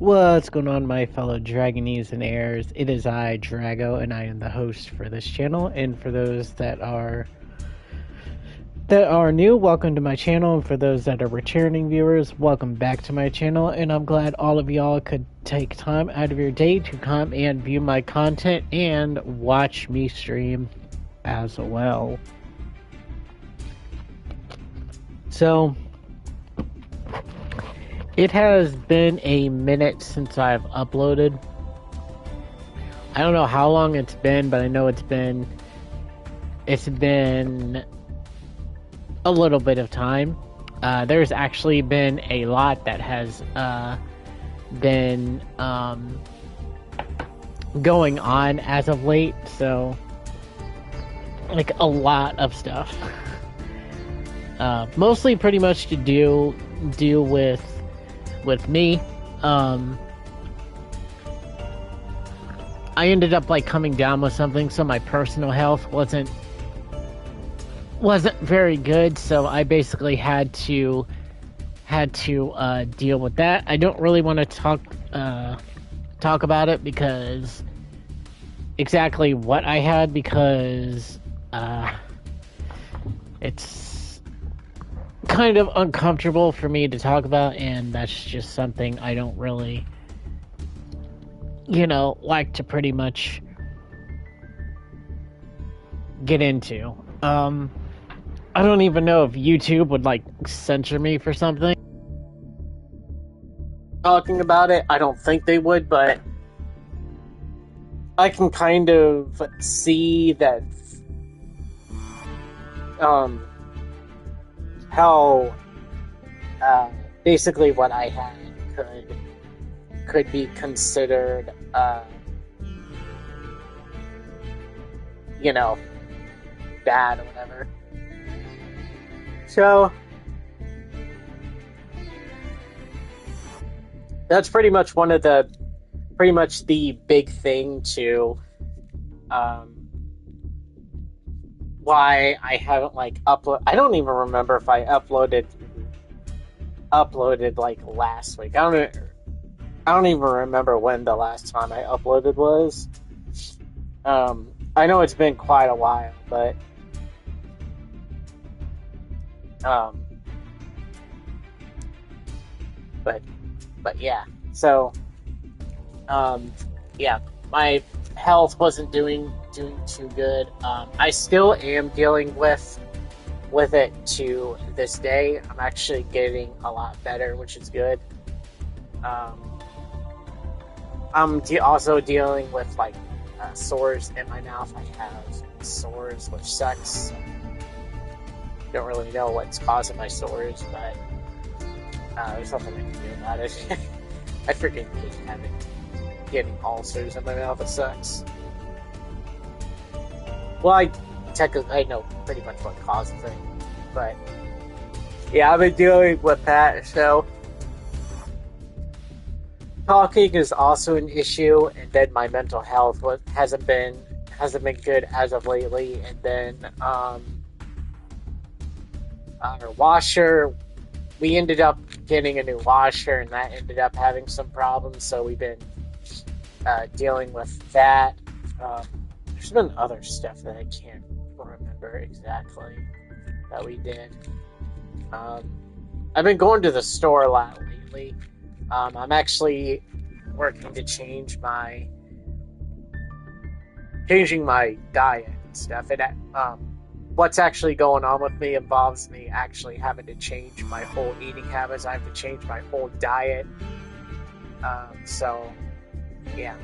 What's going on, my fellow Dragonese and heirs? It is I, Drago, and I am the host for this channel. And for those that are new, welcome to my channel. And for those that are returning viewers, welcome back to my channel. And I'm glad all of y'all could take time out of your day to come and view my content and watch me stream as well. So, it has been a minute since I've uploaded. I don't know how long it's been, but I know it's been a little bit of time. There's actually been a lot that has been going on as of late, so like a lot of stuff. Mostly pretty much to deal with me. I ended up like coming down with something, so my personal health wasn't very good, so I basically had to deal with that. I don't really want to talk about it because exactly what I had, because it's kind of uncomfortable for me to talk about, and that's just something I don't really, like to pretty much get into. I don't even know if YouTube would like censor me for something. Talking about it, I don't think they would, but I can kind of see that how basically what I had could be considered bad or whatever. So that's pretty much the big thing to why I haven't like upload. I don't even remember if I uploaded like last week. I don't even remember when the last time I uploaded was. I know it's been quite a while, but yeah. So yeah, my health wasn't doing too good. I still am dealing with it to this day. I'm actually getting a lot better, which is good. I'm also dealing with like sores in my mouth. I have sores, which sucks. Don't really know what's causing my sores, but there's nothing I can do about it. I freaking hate getting ulcers in my mouth. It sucks. Well, I know pretty much what causes it, but yeah, I've been dealing with that. So talking is also an issue, and then my mental health hasn't been good as of lately. And then our washer, we ended up getting a new washer, and that ended up having some problems. So we've been dealing with that. There's been other stuff that I can't remember exactly that we did. I've been going to the store a lot lately. I'm actually working to changing my diet and stuff. And what's actually going on with me involves me actually having to change my whole eating habits. I have to change my whole diet. So, yeah.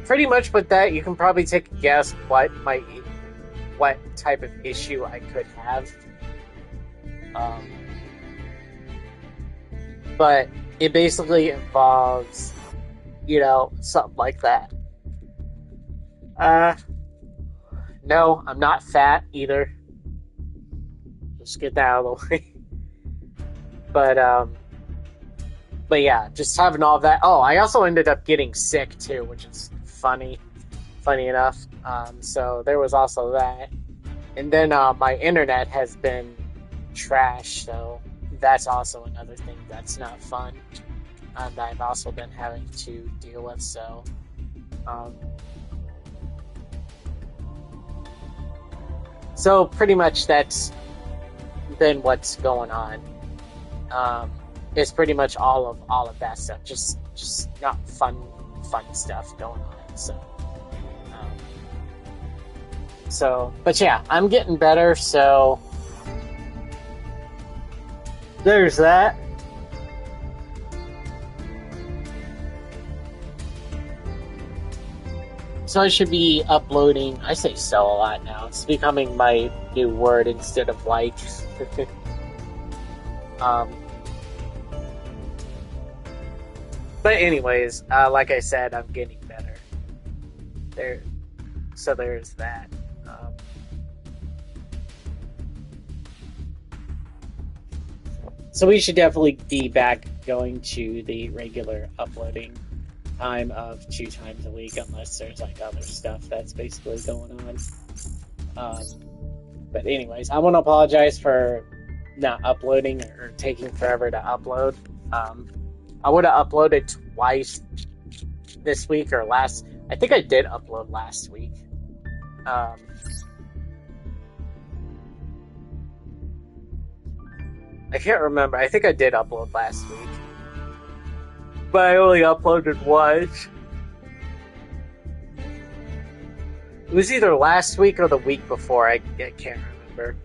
Pretty much with that, you can probably take a guess what type of issue I could have. But it basically involves, something like that. No, I'm not fat either. Just get that out of the way. But yeah, just having all that. Oh, I also ended up getting sick too, which is funny enough. So there was also that. And then my internet has been trash, so that's also another thing that's not fun, that I've also been having to deal with. Um, so pretty much that's been what's going on. It's pretty much all of that stuff. Just not fun stuff going on. But yeah, I'm getting better. So there's that. So I should be uploading. I say so a lot now. It's becoming my new word instead of like. But anyways, like I said, I'm getting better. So there's that. So we should definitely be back going to the regular uploading time of 2 times a week, unless there's like other stuff that's basically going on. But anyways, I want to apologize for not uploading or taking forever to upload. I would have uploaded twice this week or last. I think I did upload last week. I can't remember. I think I did upload last week, but I only uploaded once. It was either last week or the week before. I can't remember.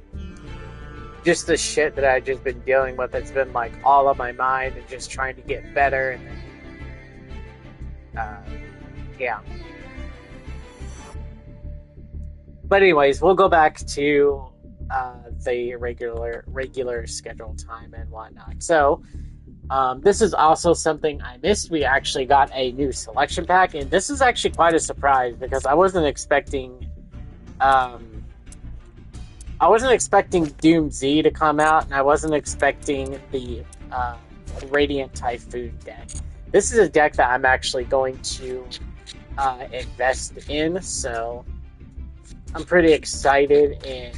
Just the shit that I've just been dealing with. It's been like all on my mind and just trying to get better. And then, yeah. But anyways, we'll go back to the regular scheduled time and whatnot. So this is also something I missed. We actually got a new selection pack, and this is actually quite a surprise because I wasn't expecting Doom Z to come out, and I wasn't expecting the Radiant Typhoon deck. This is a deck that I'm actually going to invest in, so I'm pretty excited in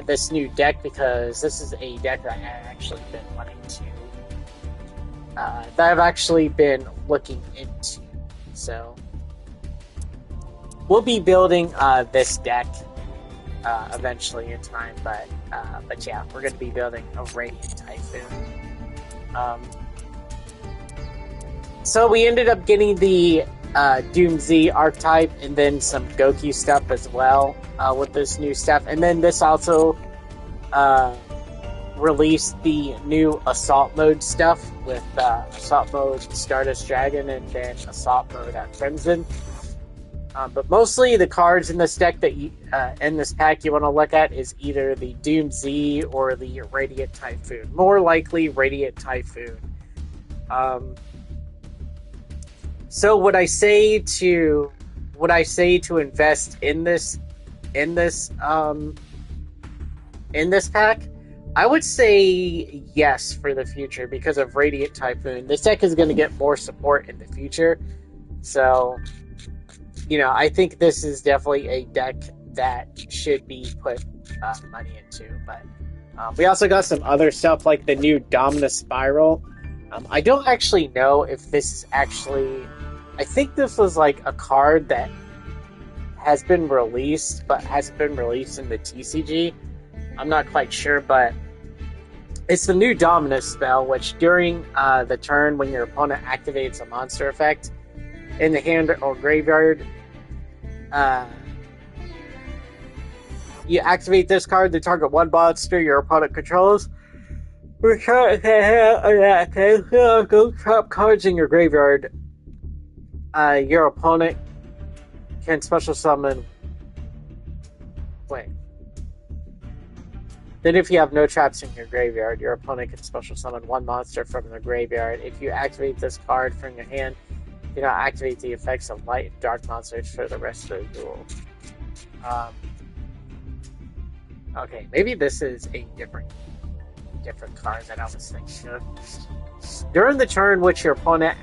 this new deck because this is a deck that I've actually been wanting to, that I've actually been looking into. So we'll be building this deck eventually in time, but yeah, we're going to be building a Radiant Typhoon. So we ended up getting the Doom Z archetype and then some Goku stuff as well with this new stuff. And then this also released the new Assault Mode stuff with Assault Mode Stardust Dragon and then Assault Mode Crimson. But mostly the cards in this deck that in this pack you want to look at is either the Doom Z or the Radiant Typhoon. More likely Radiant Typhoon. So would I say to invest in this pack? I would say yes for the future because of Radiant Typhoon. This deck is going to get more support in the future. So, I think this is definitely a deck that should be put money into. But we also got some other stuff like the new Dominus Spiral. I don't actually know if this is actually... I think this was like a card that has been released, but hasn't been released in the TCG. I'm not quite sure, but it's the new Dominus spell, which during the turn when your opponent activates a monster effect in the hand or graveyard, you activate this card to target one monster your opponent controls. Return go trap cards in your graveyard. Your opponent can special summon. Wait. Then, if you have no traps in your graveyard, your opponent can special summon one monster from their graveyard. If you activate this card from your hand, do not activate the effects of light and dark monsters for the rest of the duel. Okay, maybe this is a different card that I was thinking of. During the turn which your opponent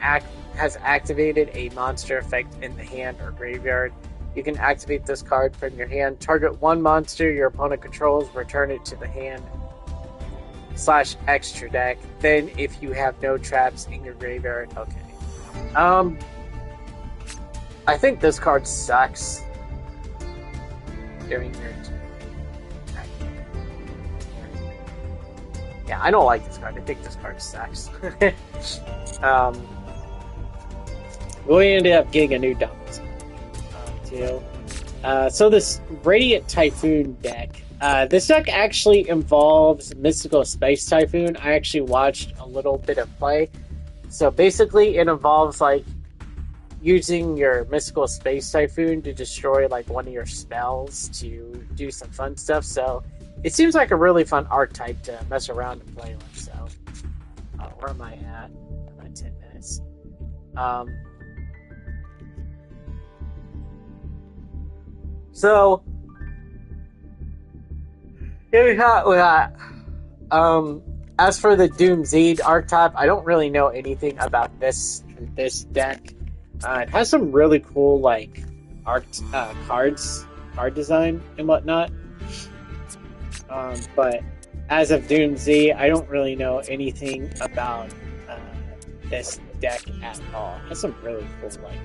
has activated a monster effect in the hand or graveyard, you can activate this card from your hand. Target one monster your opponent controls, return it to the hand. / extra deck. Then if you have no traps in your graveyard, okay. I think this card sucks. During your yeah, I don't like this card. I think this card sucks. We ended up getting a new Dominance too. So this Radiant Typhoon deck. This deck actually involves Mystical Space Typhoon. I actually watched a little bit of play. So basically, it involves like using your Mystical Space Typhoon to destroy like one of your spells to do some fun stuff. So it seems like a really fun archetype to mess around and play with. So where am I at? I'm at 10 minutes. So here we got as for the Doom Z archetype, I don't really know anything about this deck. It has some really cool like card design and whatnot. But as of Doom Z, I don't really know anything about this deck at all. It has some really cool like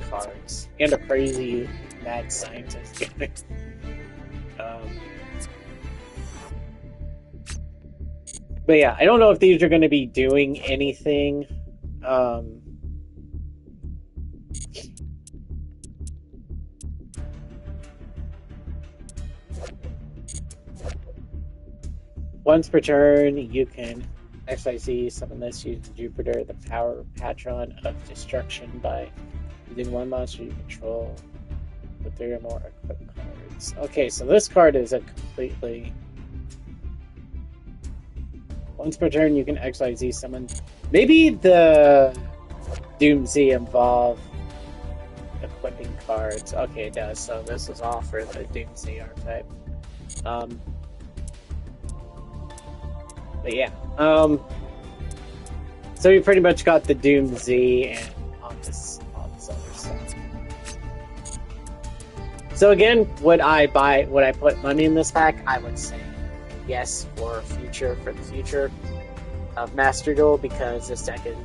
cards and a crazy mad scientist. But yeah, I don't know if these are going to be doing anything. Once per turn, you can XYZ summon this using Jupiter, the power patron of destruction, by using one monster you control with 3 or more equipped cards. Okay, so this card is a completely... Once per turn, you can XYZ summon. Maybe the Doom Z involve equipping cards. Okay, it does. So this is all for the Doom Z archetype. But yeah. So we pretty much got the Doom Z and all this other stuff. So again, would I put money in this pack? I would say yes for the future of Master Duel, because this deck is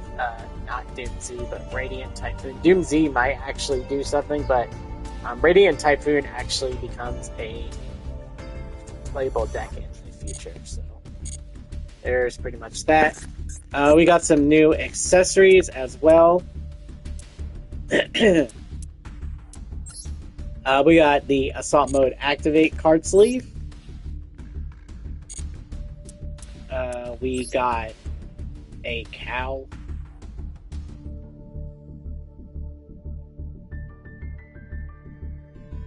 not Doom Z but Radiant Typhoon. Doom Z might actually do something, but Radiant Typhoon actually becomes a playable deck in the future. So there's pretty much that. We got some new accessories as well. We got the Assault Mode Activate card sleeve. We got a cow.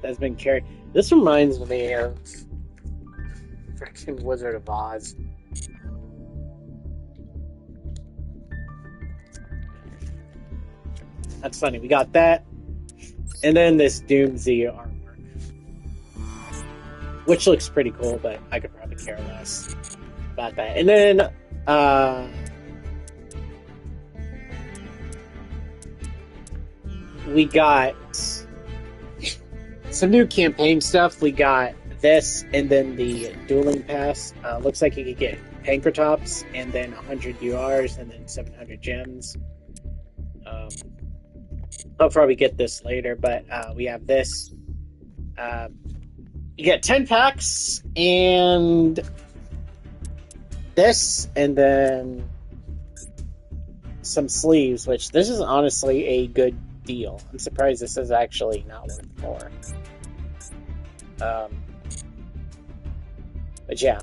That's been carried. This reminds me of freaking Wizard of Oz. That's funny. We got that. And then this Doom Z artwork, which looks pretty cool, but I could probably care less about that. And then we got some new campaign stuff. We got this, and then the dueling pass. Looks like you could get Pankratops, and then 100 URs, and then 700 gems. I'll probably get this later, but we have this. You get 10 packs, and this, and then some sleeves, which this is honestly a good deal. I'm surprised this is actually not worth more. But yeah,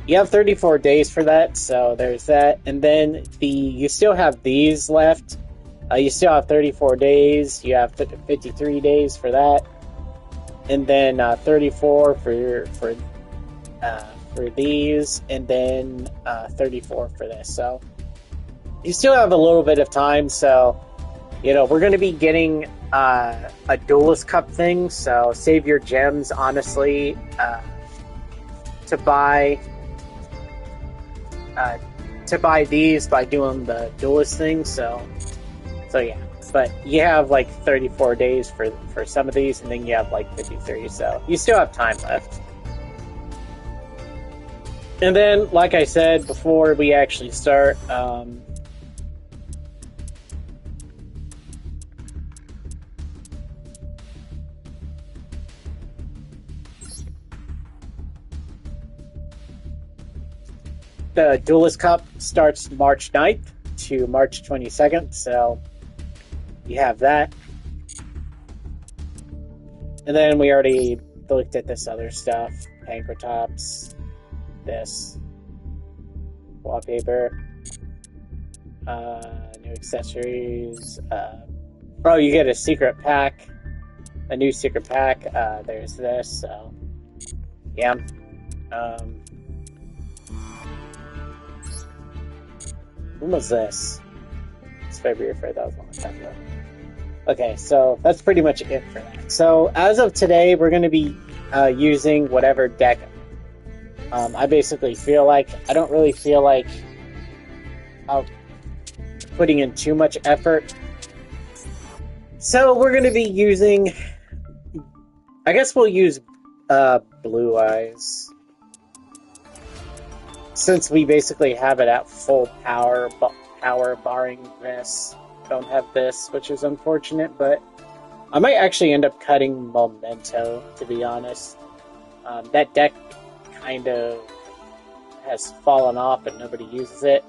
you have 34 days for that, so there's that. And then you still have these left. You still have 34 days. You have 53 days for that, and then 34 for these, and then 34 for this. So you still have a little bit of time. So we're going to be getting a Duelist Cup thing. So save your gems, honestly, to buy these by doing the Duelist thing. So yeah, but you have like 34 days for some of these, and then you have like 53, so you still have time left. And then, like I said before we actually start, the Duelist Cup starts March 9th to March 22nd, so you have that. And then we already looked at this other stuff, Pankratops, this, wallpaper, new accessories, oh, you get a secret pack, a new secret pack, there's this, so, yeah, when was this? It's February 3rd, that was a long time ago. Okay, so that's pretty much it for that. So as of today, we're going to be using whatever deck I basically feel like. I don't really feel like putting in too much effort. So we're going to be using, I guess we'll use Blue Eyes. Since we basically have it at full power barring this. Don't have this, which is unfortunate, but I might actually end up cutting Memento, to be honest. That deck kind of has fallen off and nobody uses it.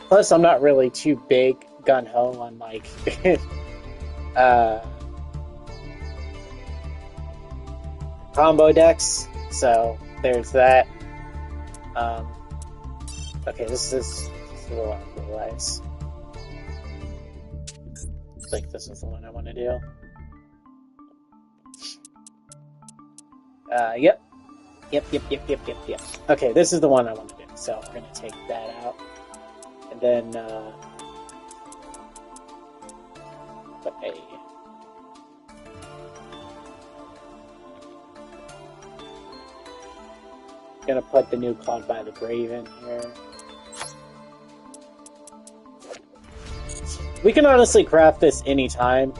Plus, I'm not really too big gung-ho on, like, combo decks, so there's that. Okay, this is a little out of the lights. I think this is the one I want to do. Yep. Okay, this is the one I want to do, so we're going to take that out. And then, put a... Gonna put the new Cloud by the Brave in here. We can honestly craft this anytime.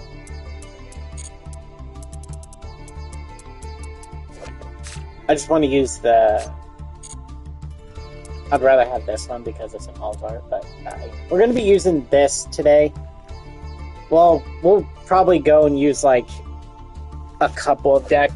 I just want to use the... I'd rather have this one because it's an alt art, but we're going to be using this today. Well, we'll probably go and use like a couple of decks.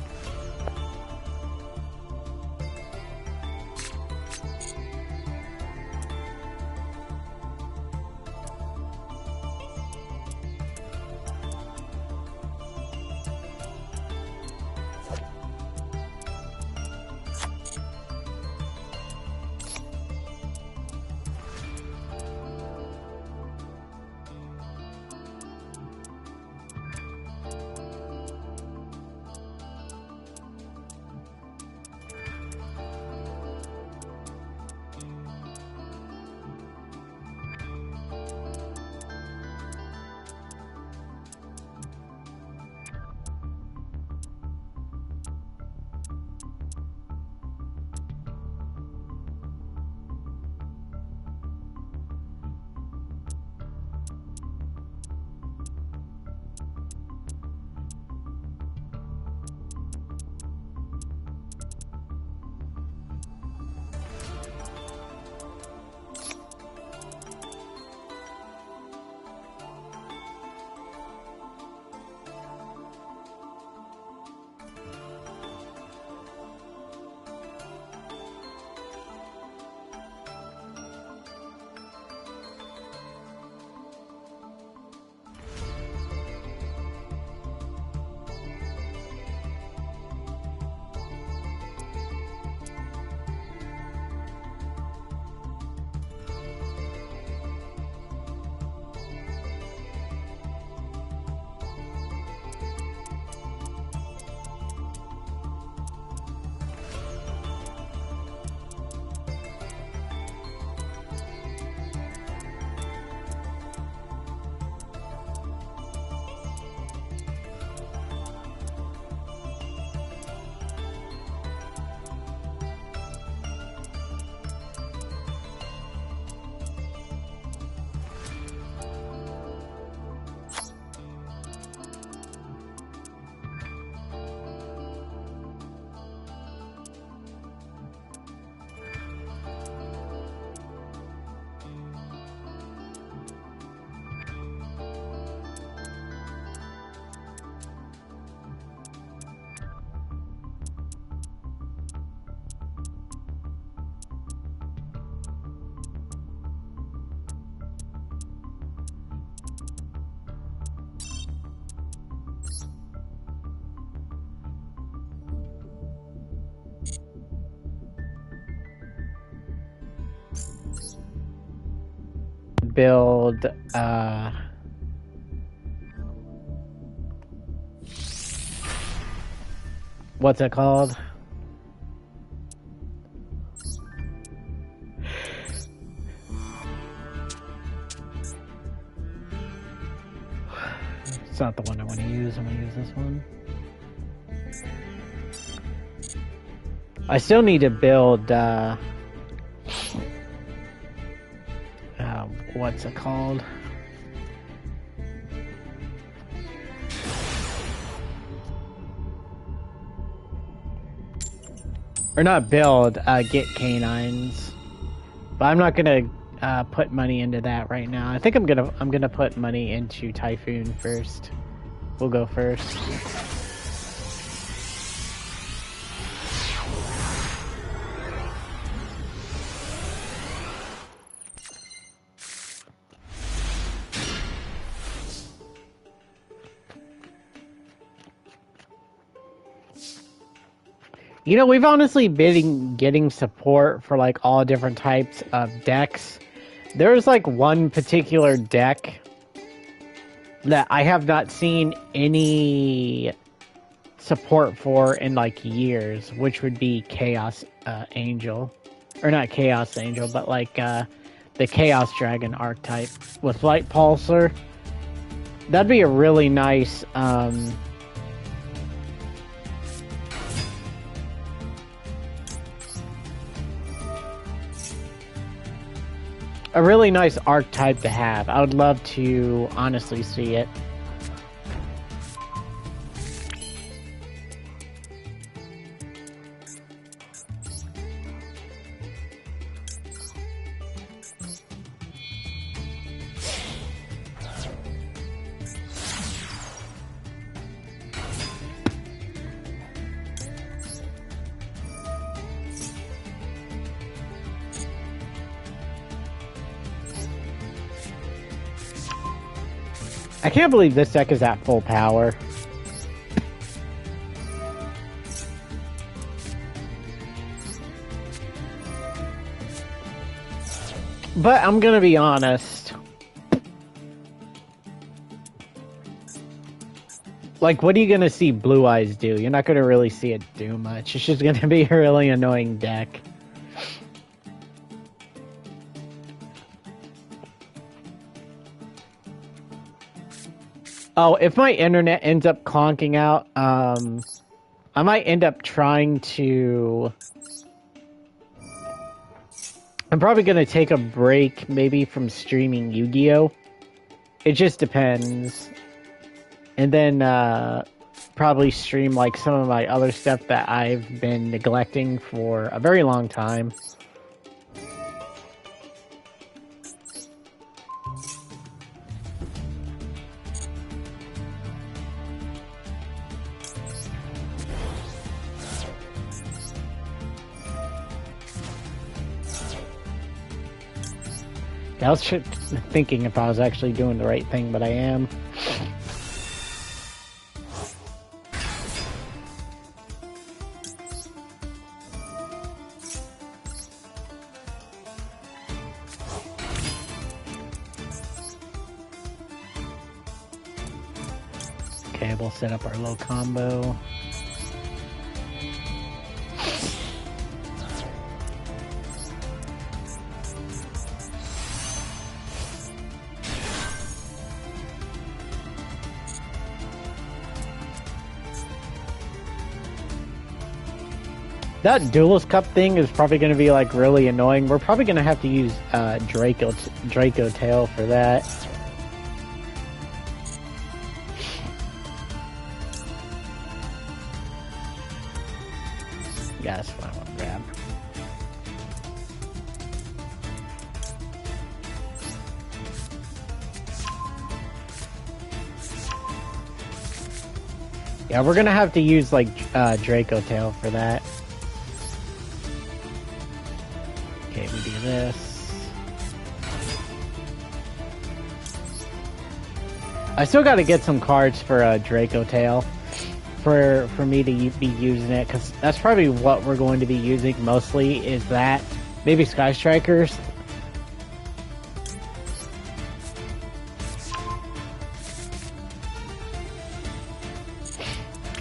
build what's it called? It's not the one I want to use. I'm going to use this one. I still need to build, what's it called? Or not build, get canines. But I'm not gonna put money into that right now. I think I'm gonna put money into Typhoon first. We'll go first. You know, we've honestly been getting support for like all different types of decks. There's like one particular deck that I have not seen any support for in like years, which would be Chaos Angel. Or not Chaos Angel, but like the Chaos Dragon archetype with Light Pulsar. That'd be a really nice a really nice archetype to have. I would love to honestly see it. I can't believe this deck is at full power. But I'm gonna be honest. Like, what are you gonna see Blue Eyes do? You're not gonna really see it do much. It's just gonna be a really annoying deck. Oh, if my internet ends up clonking out, I might end up trying to... I'm probably going to take a break, maybe, from streaming Yu-Gi-Oh! It just depends. And then, probably stream, like, some of my other stuff that I've been neglecting for a very long time. I was thinking if I was actually doing the right thing, but I am. Okay, we'll set up our little combo. That Duelist Cup thing is probably going to be like really annoying. We're probably going to have to use Draco Tail for that. Yeah, that's what I want to grab. Yeah, we're going to have to use like Draco Tail for that. Okay, we do this. I still got to get some cards for Draco Tail for me to be using it, because that's probably what we're going to be using mostly, is that. Maybe Sky Strikers.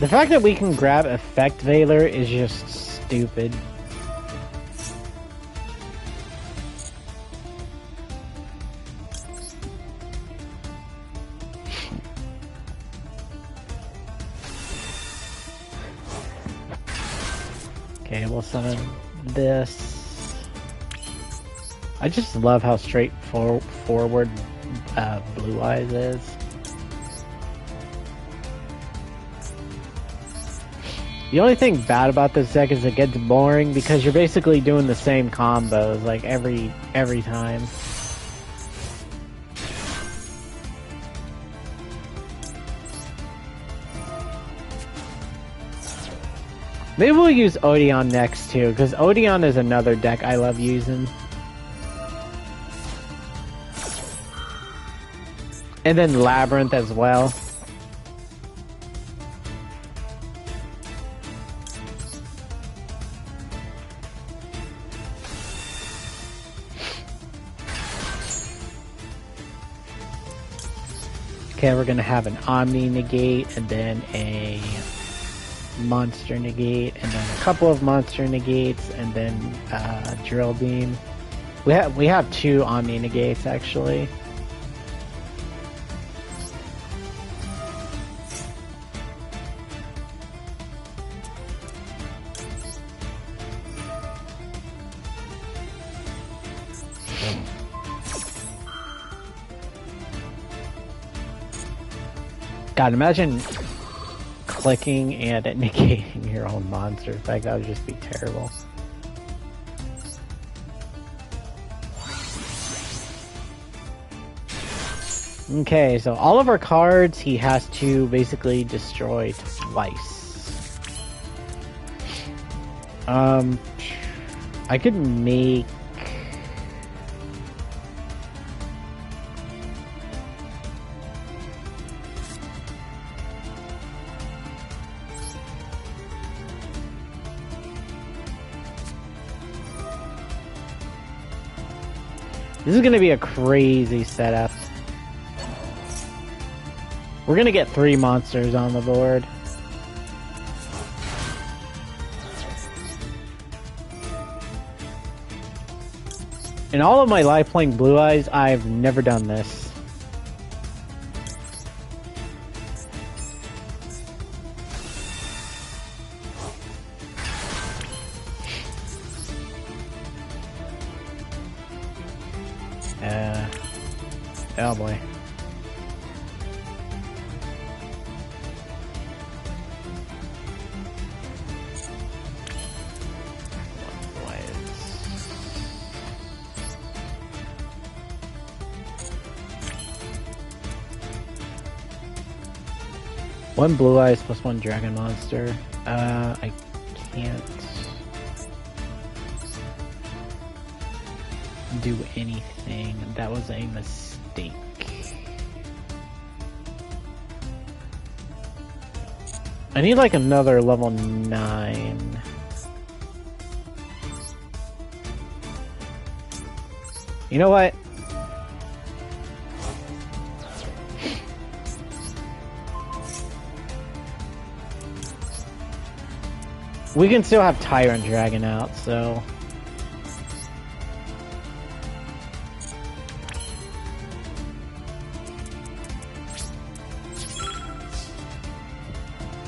The fact that we can grab Effect Veiler is just stupid. Okay, we'll summon this. I just love how straightforward Blue Eyes is. The only thing bad about this deck is it gets boring because you're basically doing the same combos like every time. Maybe we'll use Odeon next too, because Odeon is another deck I love using. And then Labyrinth as well. Okay, we're gonna have an Omni Negate, and then a Monster Negate, and then a couple of Monster Negates, and then Drill Beam. We have 2 Omni Negates actually. God, imagine clicking and it negating your own monster effect. That would just be terrible. Okay, so all of our cards he has to basically destroy twice. I could make... This is going to be a crazy setup. We're going to get 3 monsters on the board. In all of my life playing Blue Eyes, I've never done this. Oh boy. One Blue Eyes plus 1 Dragon Monster. I can't do anything. That was a mistake. I need like another level 9. You know what? We can still have Tyrant Dragon out, so...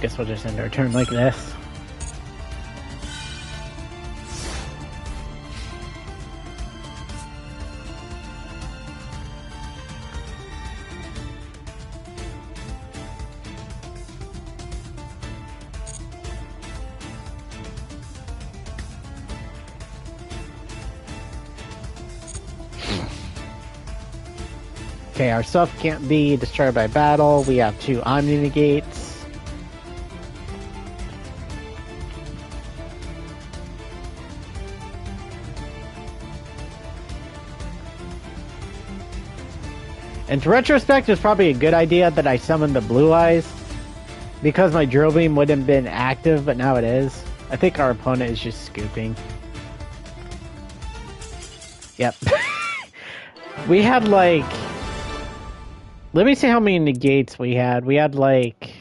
Guess we'll just end our turn like this. Okay, our stuff can't be destroyed by battle. We have 2 Omni Negates. In retrospect, it's probably a good idea that I summoned the Blue Eyes, because my Drill Beam wouldn't have been active, but now it is. I think our opponent is just scooping. Yep. We had like... Let me see how many negates we had. We had like...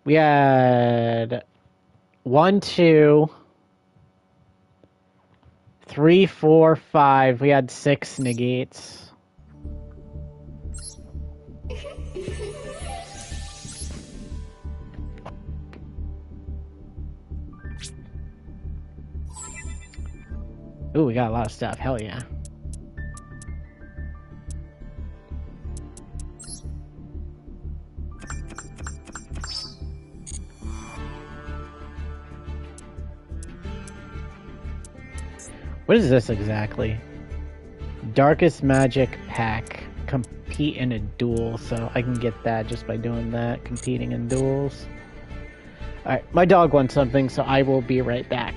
We had 1, 2, 3, 4, 5. We had 6 negates. Ooh, we got a lot of stuff. Hell yeah. What is this exactly? Darkest Magic Pack. Compete in a duel. So I can get that just by doing that. Competing in duels. Alright, my dog wants something, so I will be right back.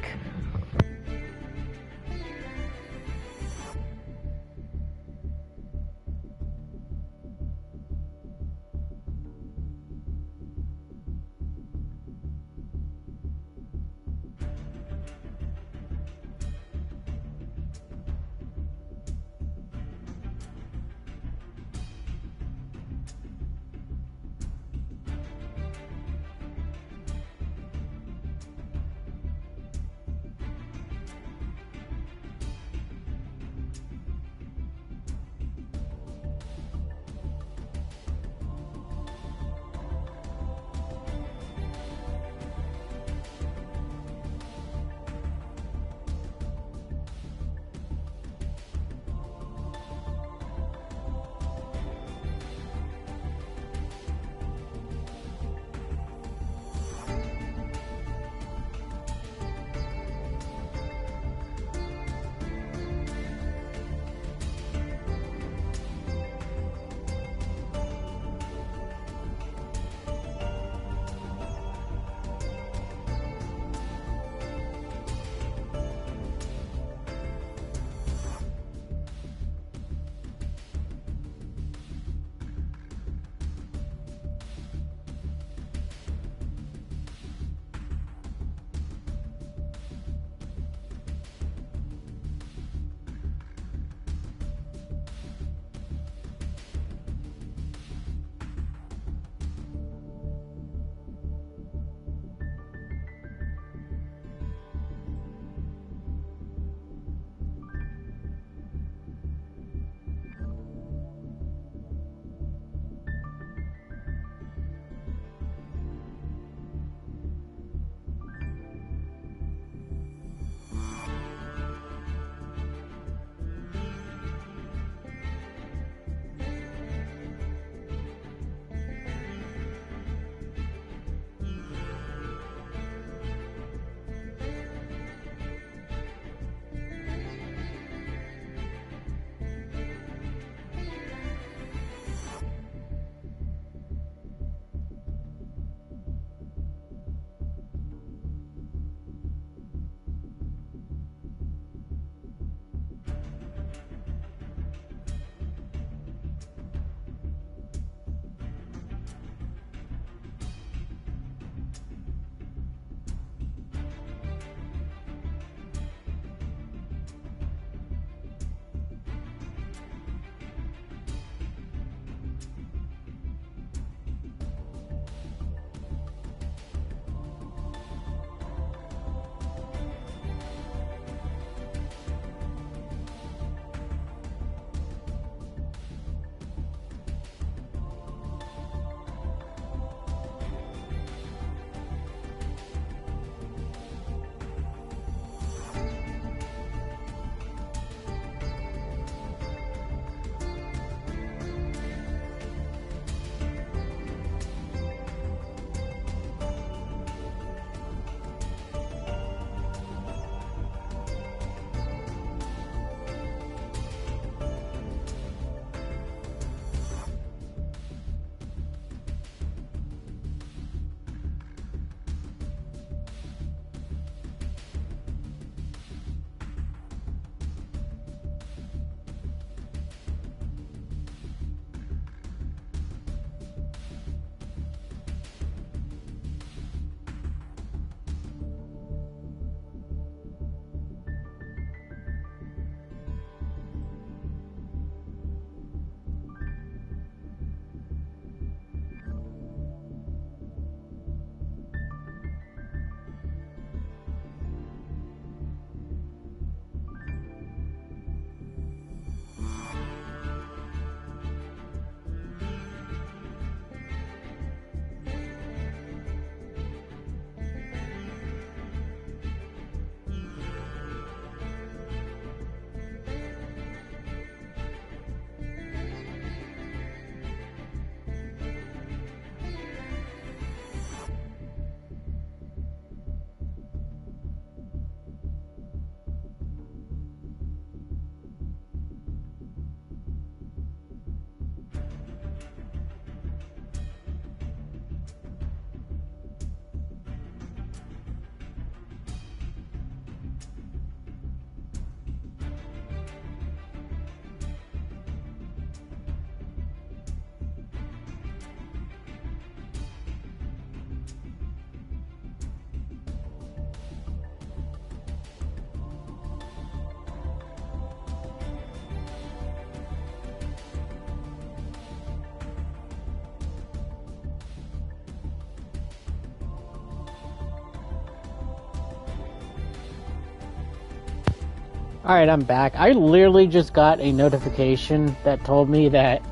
Alright, I'm back. I literally just got a notification that told me that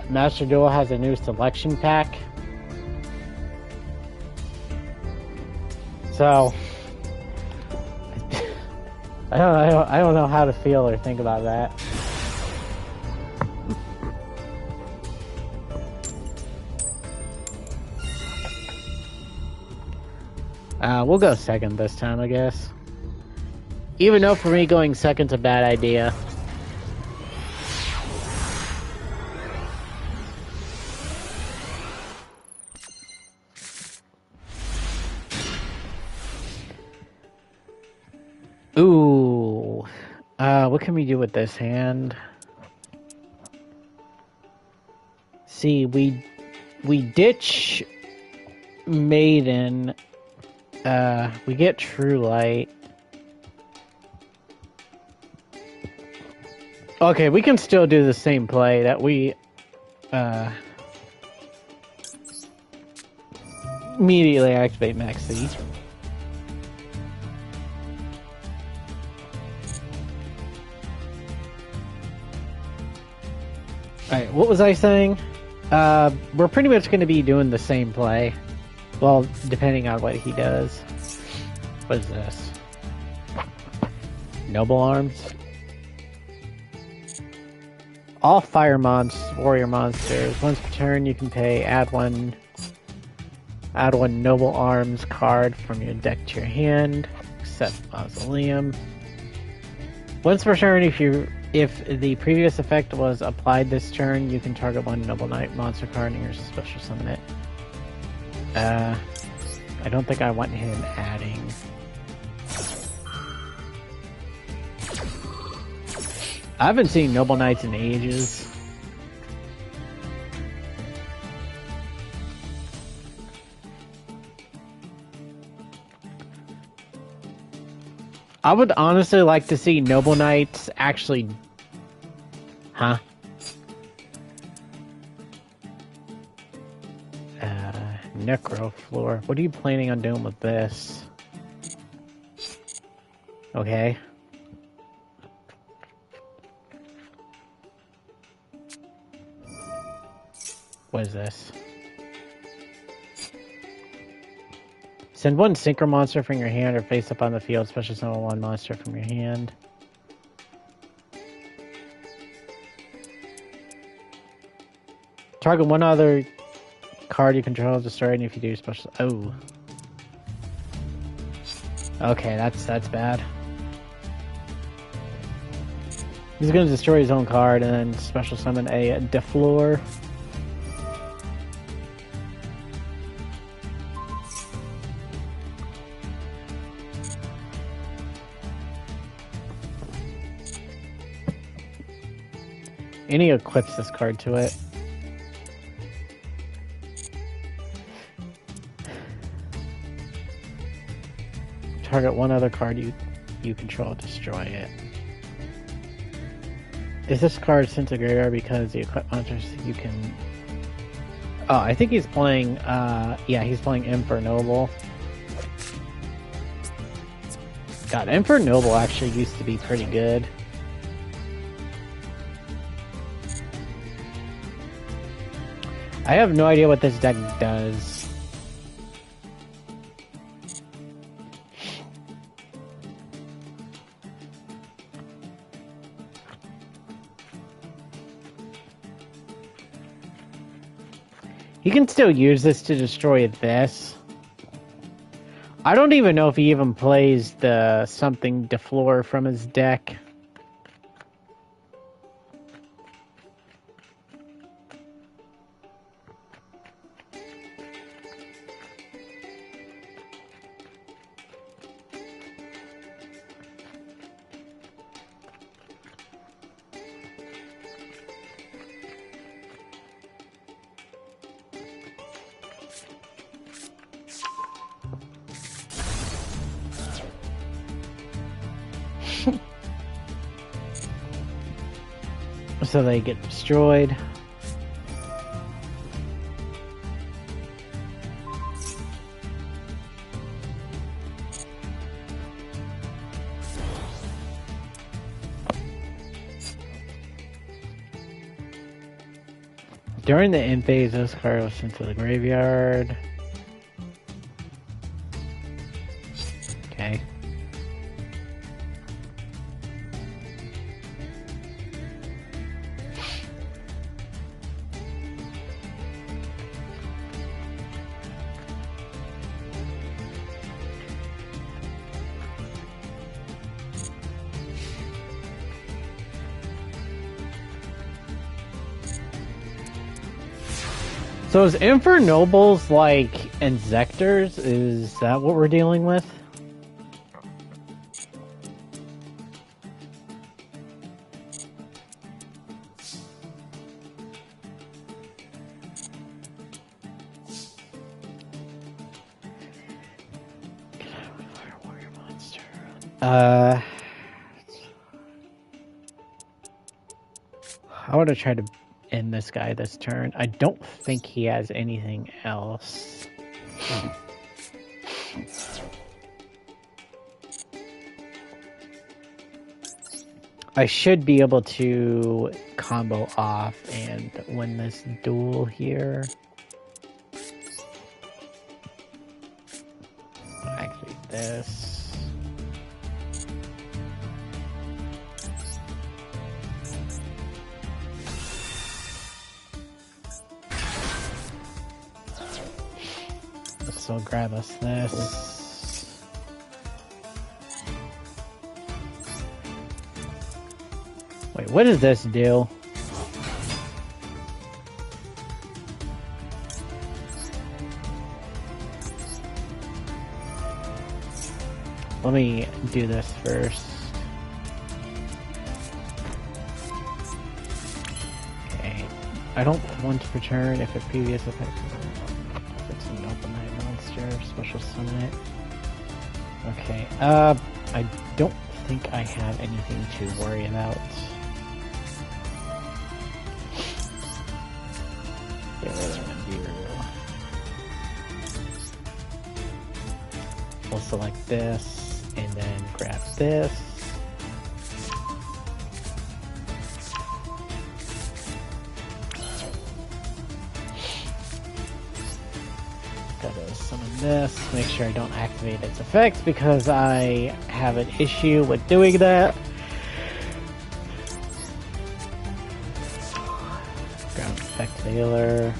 Master Duel has a new selection pack. So, I don't know how to feel or think about that. We'll go second this time, I guess. Even though for me going second's a bad idea. Ooh. What can we do with this hand? See, we ditch Maiden. We get True Light. Okay, we can still do the same play that we immediately activate Maxi. Alright, what was I saying? We're pretty much going to be doing the same play. Well, depending on what he does. What is this? Noble Arms? All warrior monsters. Once per turn, you can add one Noble Arms card from your deck to your hand, except Mausoleum. Once per turn, if the previous effect was applied this turn, you can target one Noble Knight monster card and your special summon it. I don't think I want him adding. I haven't seen Noble Knights in ages. I would honestly like to see Noble Knights actually... Huh? Necro Floor. What are you planning on doing with this? Okay. What is this? Send one Synchro monster from your hand or face up on the field, special summon one monster from your hand. Target one other card you control is destroyed, and if you do special... Oh. Okay, that's bad. He's gonna destroy his own card and then special summon a Deflor. And he equips this card to it. Target one other card you control, destroy it. Is this card sent to graveyard because the equipped monsters you can... Oh, I think he's playing, yeah, he's playing Emperor Noble. God, Emperor Noble actually used to be pretty good. I have no idea what this deck does. He can still use this to destroy this. I don't even know if he even plays the something Deflor from his deck. So they get destroyed. During the end phase, this card was sent to the graveyard. Okay. So is Infernobles like Inzectors? Is that what we're dealing with? I want to try to end this guy this turn. I don't think he has anything else. I should be able to combo off and win this duel here. Activate this. So grab us this. Wait, what does this do? Let me do this first. Okay. I don't want to return if a previous effect puts an open night monster, special summon it. Okay, I don't think I have anything to worry about. Get rid of Nibiru. We'll select this, and then grab this. Gotta summon this, make sure I don't activate its effects because I have an issue with doing that. Ground effect Veiler.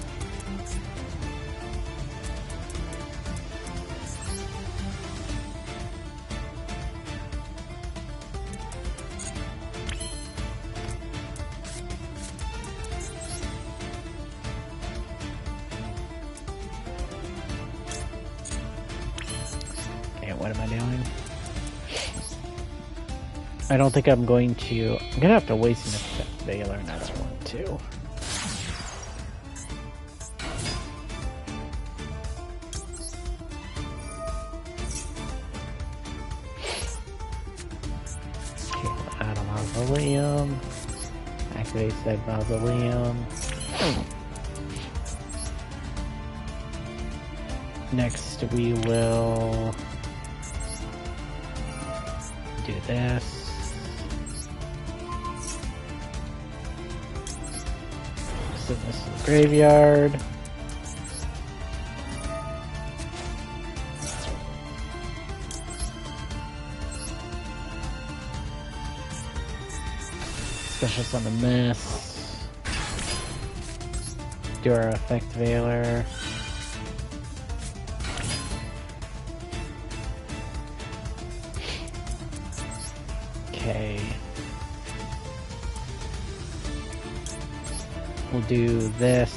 What am I doing? I don't think I'm going to... I'm gonna have to waste an effect Veiler, and I don't want to. Okay, we'll add a Mausoleum. Activate said Mausoleum. Next we will... do this. Send this to the graveyard. Special summon this. Do our effect Veiler. Okay. We'll do this.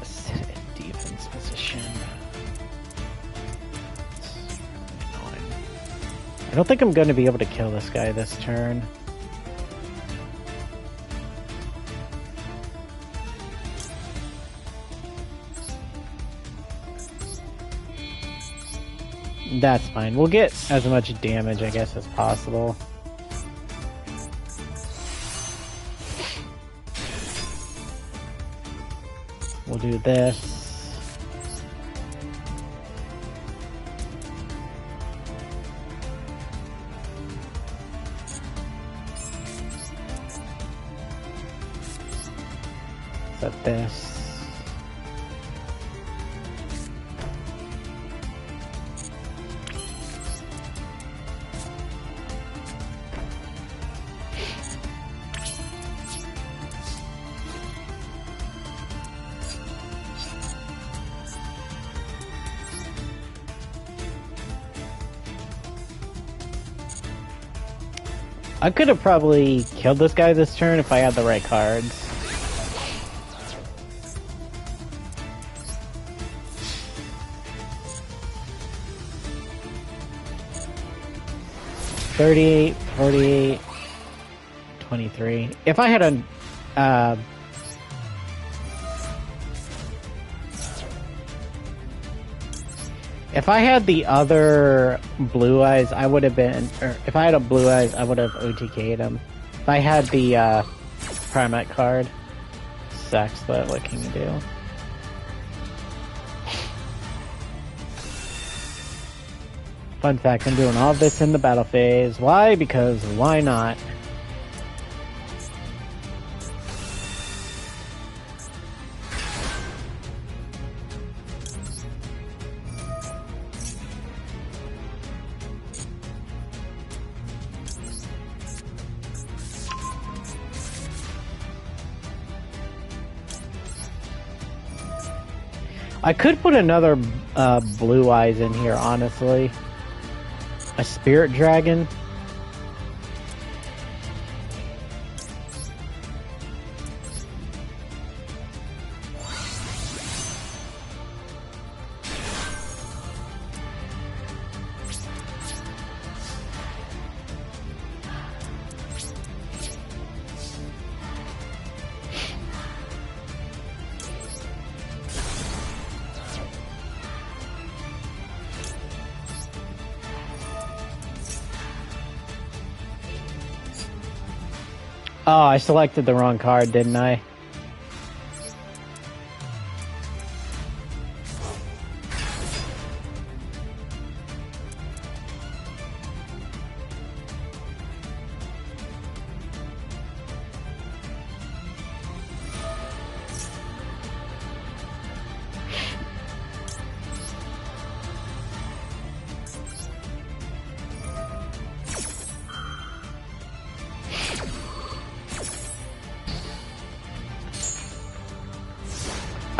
Sit in defense position. I don't think I'm going to be able to kill this guy this turn. That's fine. We'll get as much damage, I guess, as possible. We'll do this. Set this. I could have probably killed this guy this turn if I had the right cards. $38, $48, $23. If I had a if I had the other blue eyes, I would have been, or if I had a blue eyes, I would have OTK'd him. If I had the Primet card, sucks, but what can you do? Fun fact, I'm doing all this in the battle phase. Why? Because why not? I could put another blue eyes in here, honestly. A spirit dragon. Oh, I selected the wrong card, didn't I?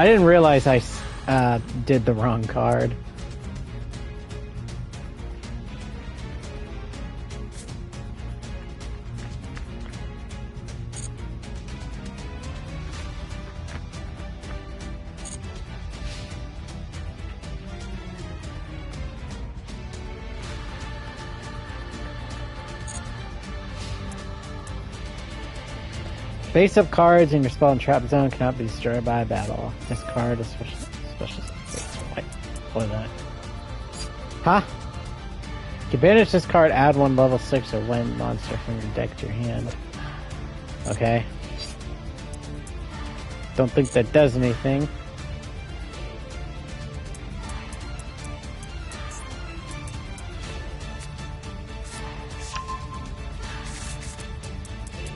I didn't realize I did the wrong card. Face up cards in your spell and trap zone cannot be destroyed by a battle. This card is special. Wait, what is that? Huh? You can banish this card, add one level 6 or wind monster from your deck to your hand. Okay. Don't think that does anything.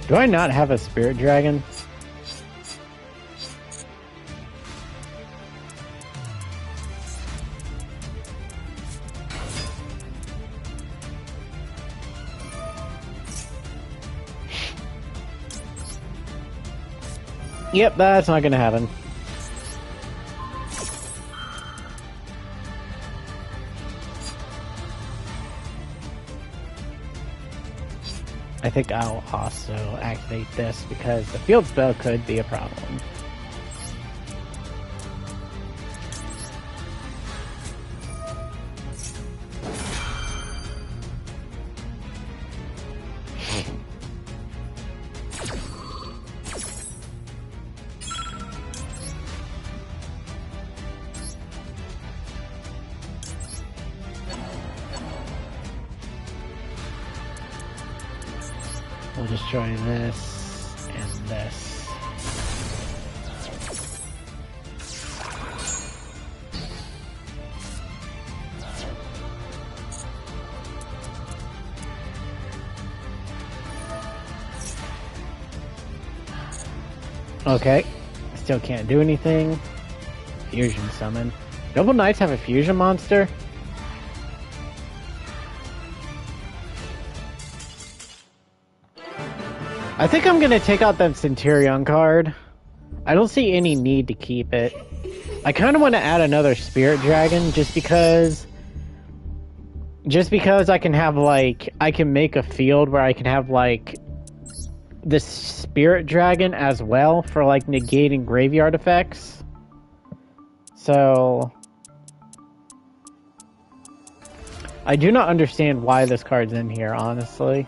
Do I not have a spirit dragon? Yep, that's not gonna happen. I think I'll also activate this because the field spell could be a problem. We'll destroy this and this. Okay. Still can't do anything. Fusion summon. Noble Knights have a fusion monster? I think I'm gonna take out that Centurion card. I don't see any need to keep it. I kind of want to add another Spirit Dragon just because I can have like I can make a field where I can have like the Spirit Dragon as well for like negating graveyard effects. So I do not understand why this card's in here, honestly.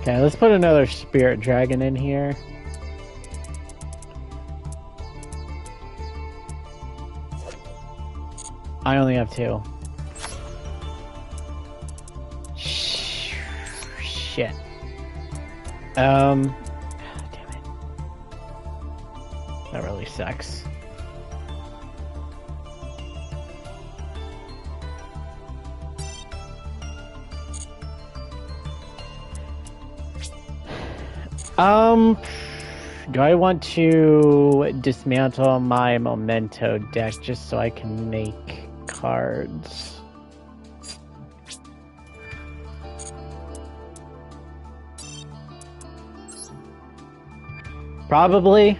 Okay, let's put another Spirit Dragon in here. I only have 2. Shit. Damn it. That really sucks. Do I want to dismantle my Memento deck just so I can make cards? Probably.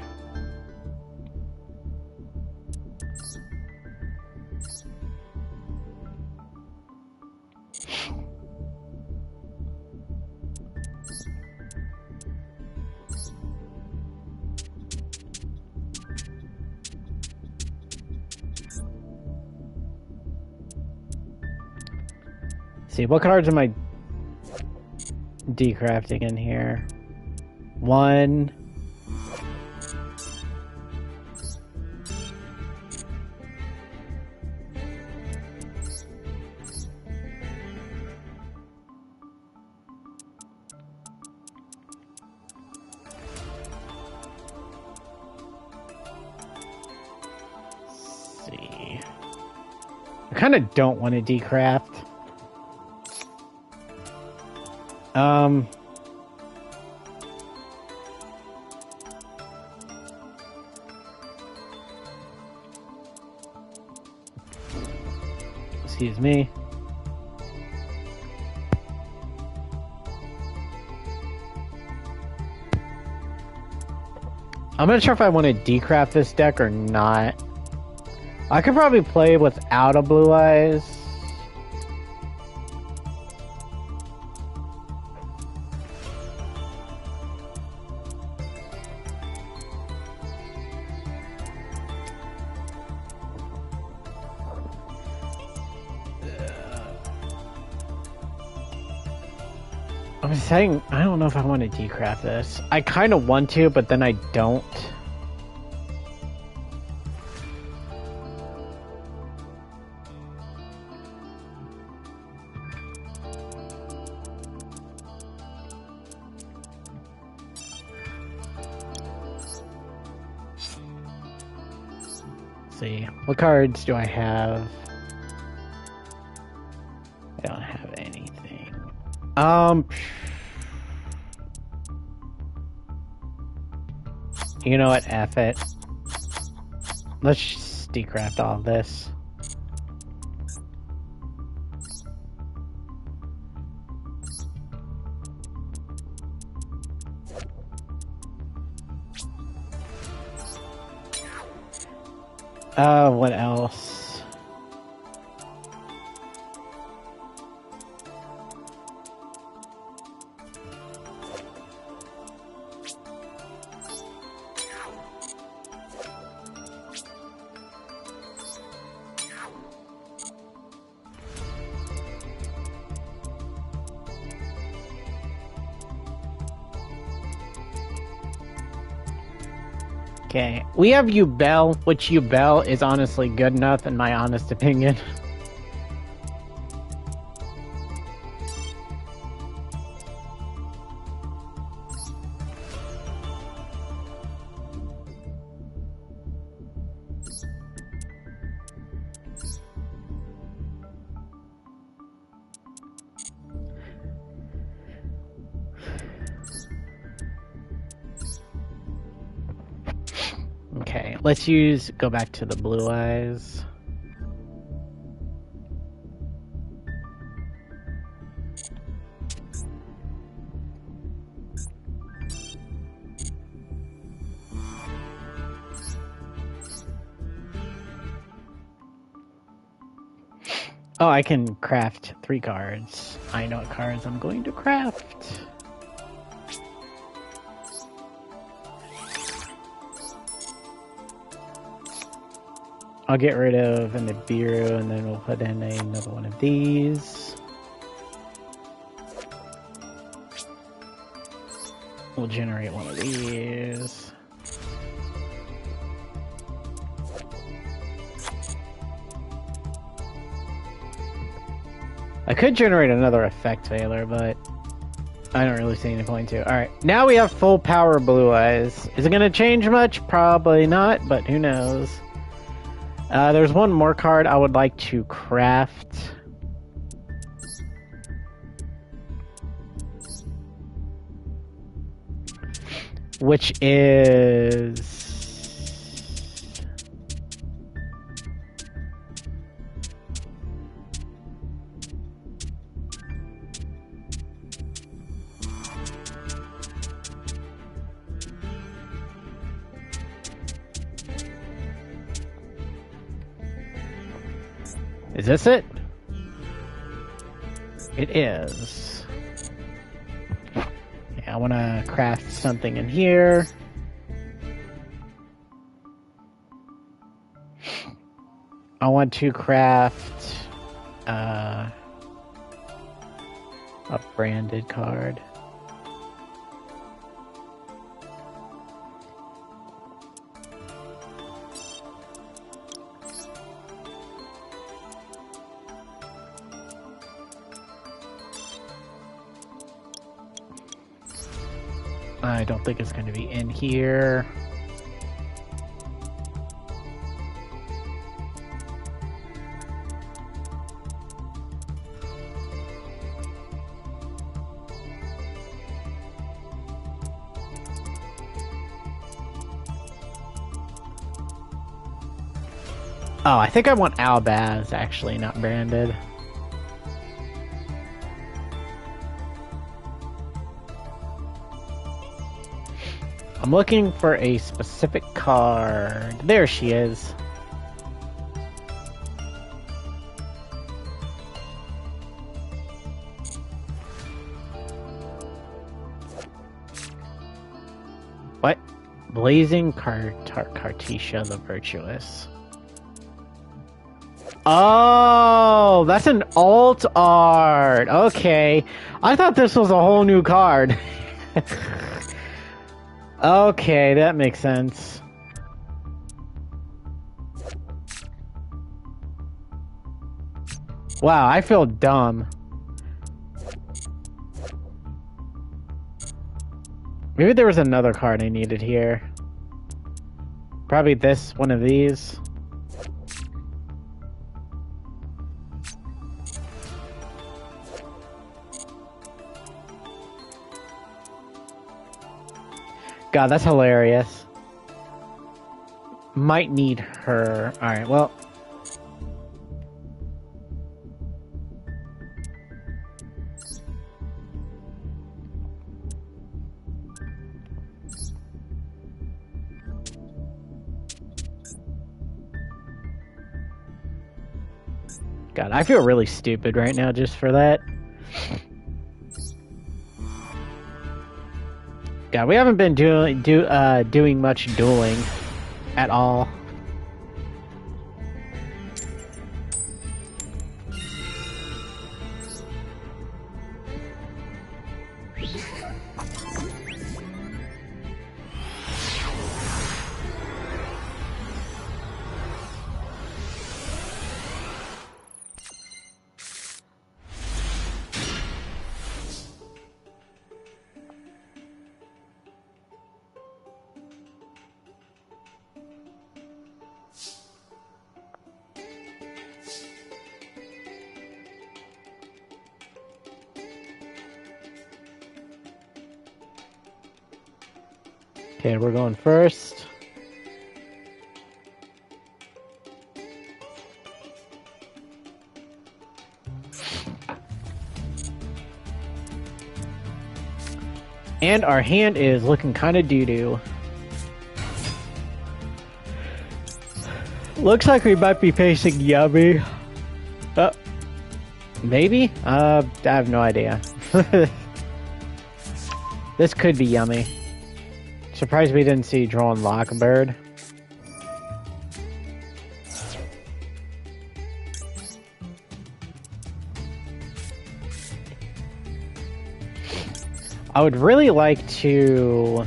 See, what cards am I decrafting in here? 1. Let's see. I kind of don't want to decraft. Excuse me. I'm not sure if I want to decraft this deck or not. I could probably play without a Blue Eyes. I'm saying, I don't know if I want to decraft this. I kind of want to, but then I don't. Let's see, what cards do I have? I don't have anything. You know what? F it. Let's just decraft all of this. What else? Okay, we have Yubel, which Yubel is honestly good enough in my honest opinion. Okay, let's go back to the blue eyes. Oh, I can craft 3 cards. I know what cards I'm going to craft. I'll get rid of an Nibiru, and then we'll put in another one of these. We'll generate one of these. I could generate another effect veiler, but I don't really see any point to. Alright, now we have full power blue eyes. Is it going to change much? Probably not, but who knows. There's one more card I would like to craft. Which is... Is this it? It is. Yeah, I want to craft something in here. I want to craft a branded card. I don't think it's going to be in here. Oh, I think I want Albaz, actually, not branded. I'm looking for a specific card. There she is. What? Blazing Cartesia the Virtuous. Oh, that's an alt art. Okay. I thought this was a whole new card. Okay, that makes sense. Wow, I feel dumb. Maybe there was another card I needed here. Probably this, one of these. God, that's hilarious. Might need her. Alright, well. God, I feel really stupid right now just for that. God, we haven't been doing much dueling at all. Okay, we're going first. And our hand is looking kind of doo-doo. Looks like we might be facing Yummy. Maybe? I have no idea. This could be Yummy. Surprised we didn't see Drawn Lockbird. I would really like to...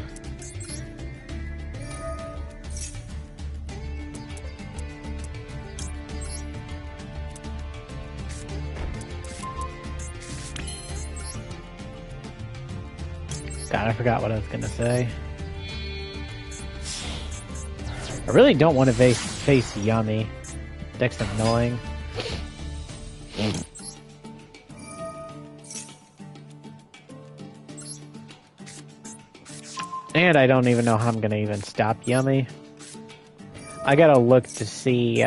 God, I forgot what I was gonna say. I really don't want to face Yummy. Deck's annoying. And I don't even know how I'm gonna even stop Yummy. I gotta look to see,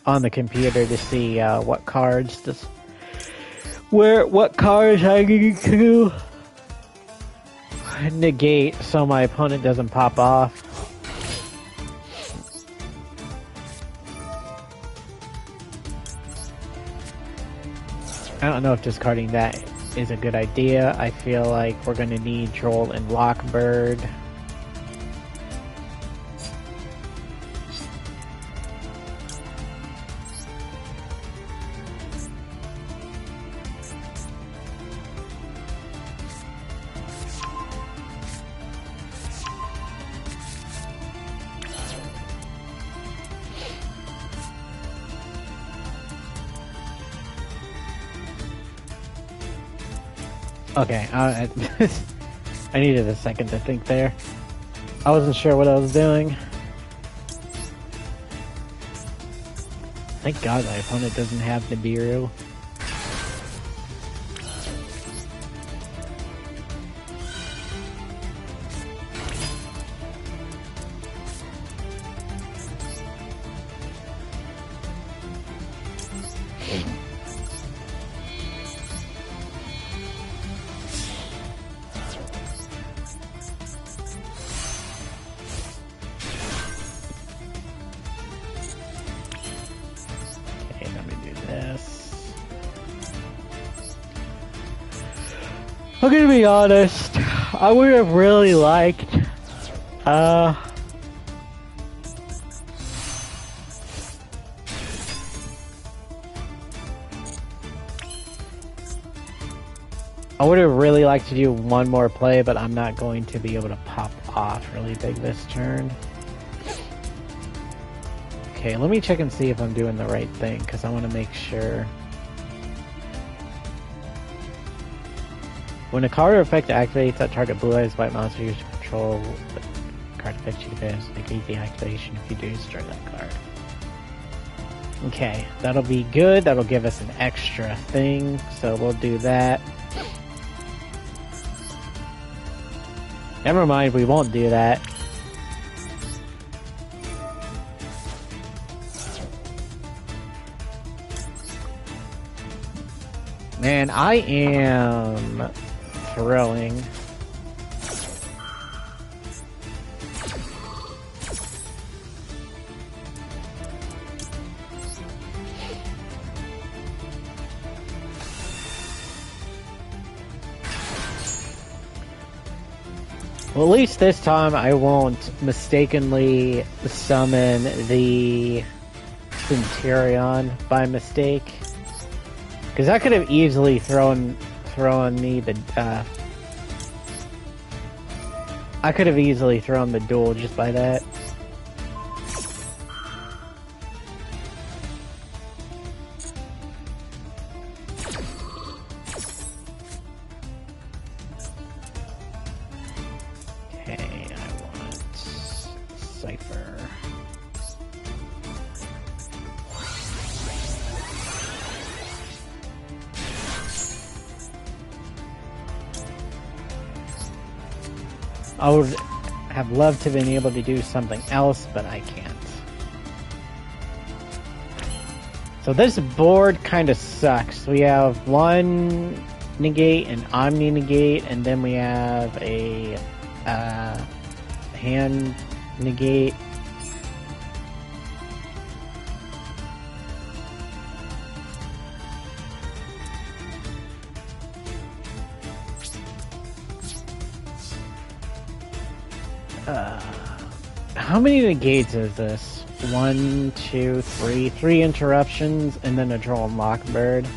on the computer to see, what cards what cards I need to negate so my opponent doesn't pop off. I don't know if discarding that is a good idea. I feel like we're going to need Droll and Lockbird. Okay, I needed a second to think there. I wasn't sure what I was doing. Thank God my opponent doesn't have Nibiru. I'm gonna be honest, I would have really liked, I would have really liked to do one more play, but I'm not going to be able to pop off really big this turn. Okay, let me check and see if I'm doing the right thing, because I want to make sure. When a card or effect activates, that target blue eyes white monster you control the card effect you can negate the activation if you do destroy that card. Okay, that'll be good. That'll give us an extra thing, so we'll do that. Never mind, we won't do that. Man, I am throwing. Well, at least this time I won't mistakenly summon the Centurion by mistake. Because I could have easily thrown me the, I could have easily thrown the duel just by that. Okay, I want Cipher. I would have loved to have been able to do something else, but I can't. So this board kind of sucks. We have one negate, an omni negate, and then we have a hand negate. How many negates is this? 1, 2, 3. 3 interruptions, and then a Droll and Lockbird.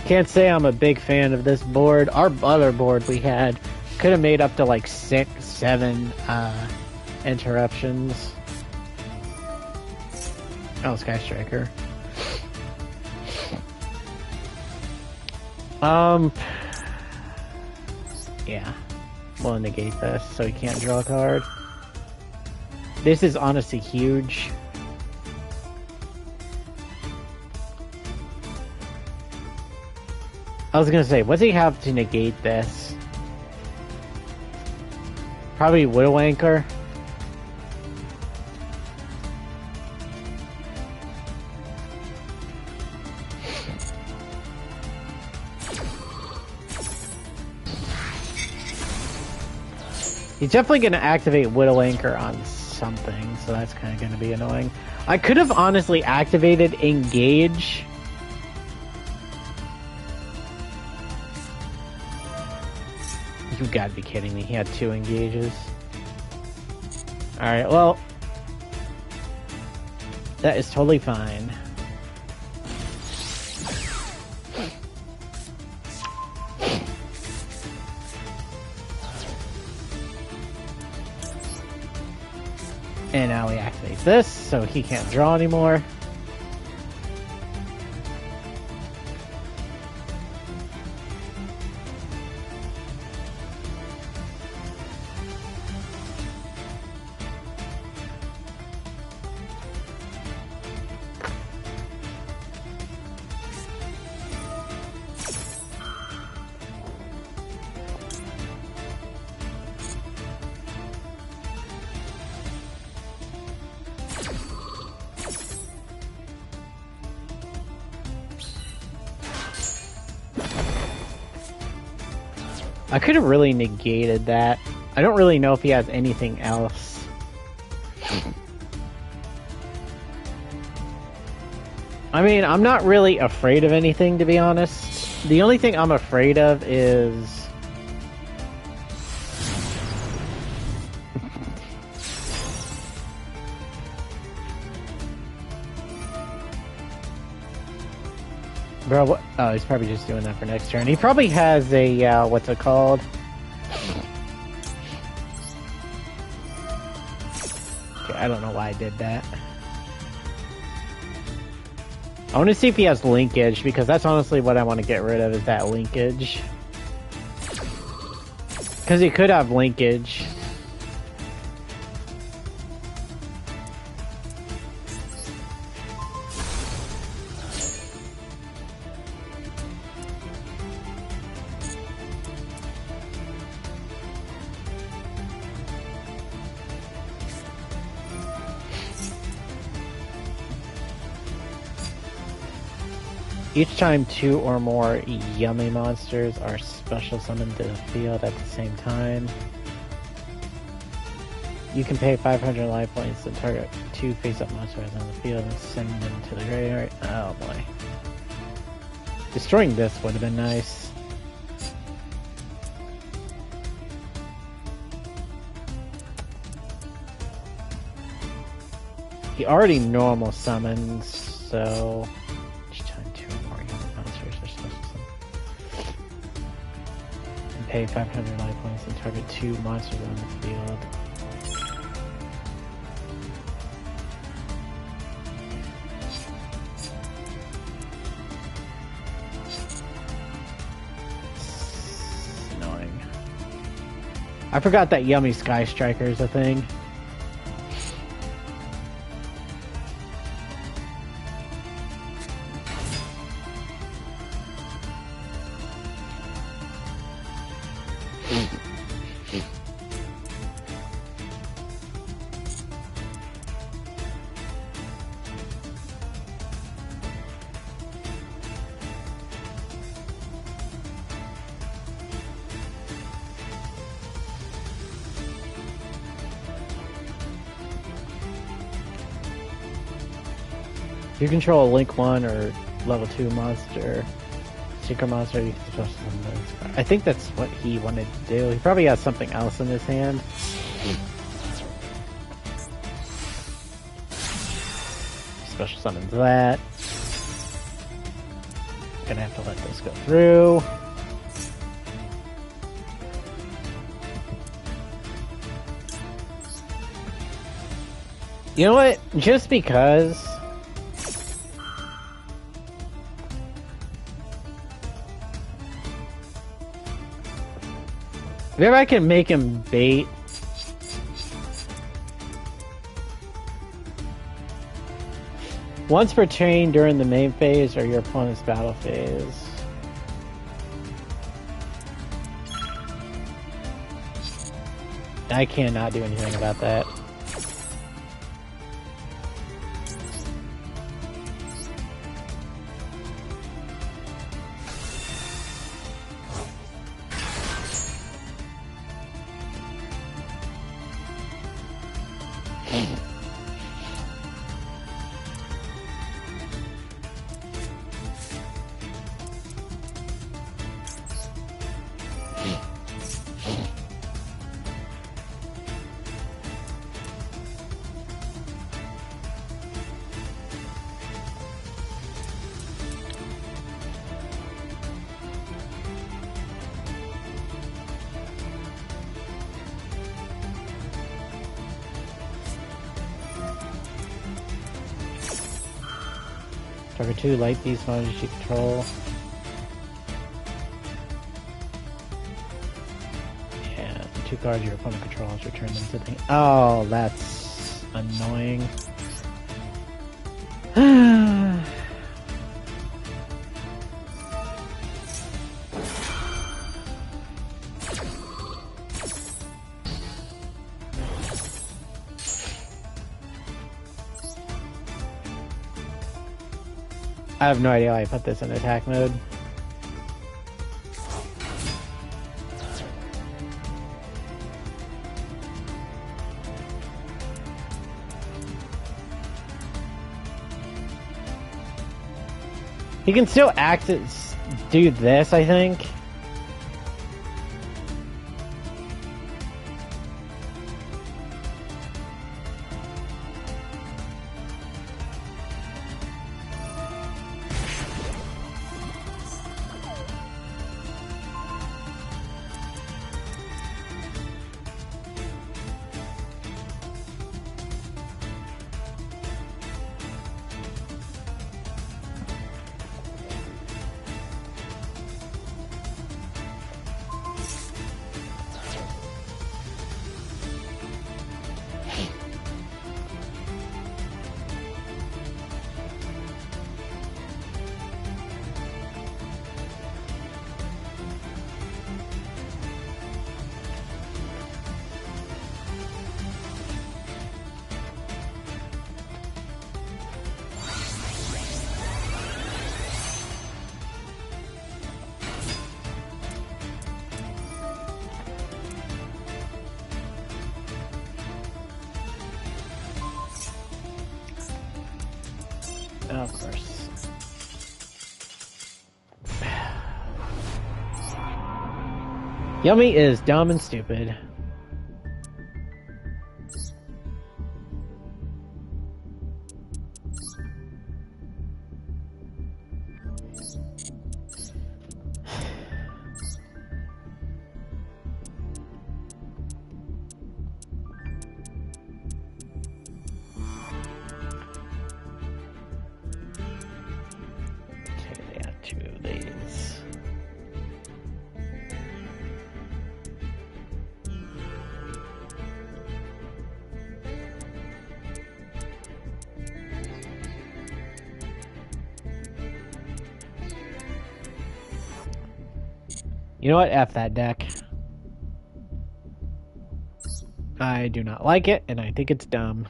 Can't say I'm a big fan of this board. Our other board we had could have made up to like 6, 7 interruptions. Oh, Sky Striker. Yeah. We'll negate this so he can't draw a card. This is honestly huge. I was gonna say, what does he have to negate this? Probably Widow Anchor. He's definitely gonna activate Widow Anchor on something, so that's kind of gonna be annoying. I could have honestly activated Engage. You gotta be kidding me. He had 2 engages. Alright, well. That is totally fine. And now we activate this, so he can't draw anymore. I could have really negated that. I don't really know if he has anything else. I mean, I'm not really afraid of anything, to be honest. The only thing I'm afraid of is... Bro, what? Oh, he's probably just doing that for next turn. He probably has a, what's it called? Okay, I don't know why I did that. I want to see if he has linkage, because that's honestly what I want to get rid of, is that linkage. Because he could have linkage. Each time 2 or more yummy monsters are special summoned to the field at the same time, you can pay 500 life points to target 2 face-up monsters on the field and send them to the graveyard. Oh boy. Destroying this would have been nice. He already normal summons, so... Pay 500 life points and target 2 monsters on the field. It's annoying. I forgot that Yummy Sky Striker is a thing. If you control a Link 1 or level 2 monster, Secret Monster, you can special summon those. I think that's what he wanted to do. He probably has something else in his hand. Special summons that. Gonna have to let this go through. You know what? Just because... maybe I can make him bait. Once per chain during the main phase or your opponent's battle phase. I cannot do anything about that. Target 2 light beast monsters you control. And 2 cards your opponent controls, return them to the... oh, that's annoying. I have no idea why I put this in attack mode. He can still do this, I think. Oh, of course. Yummy is dumb and stupid. two of these. You know what? F that deck. I do not like it, and I think it's dumb.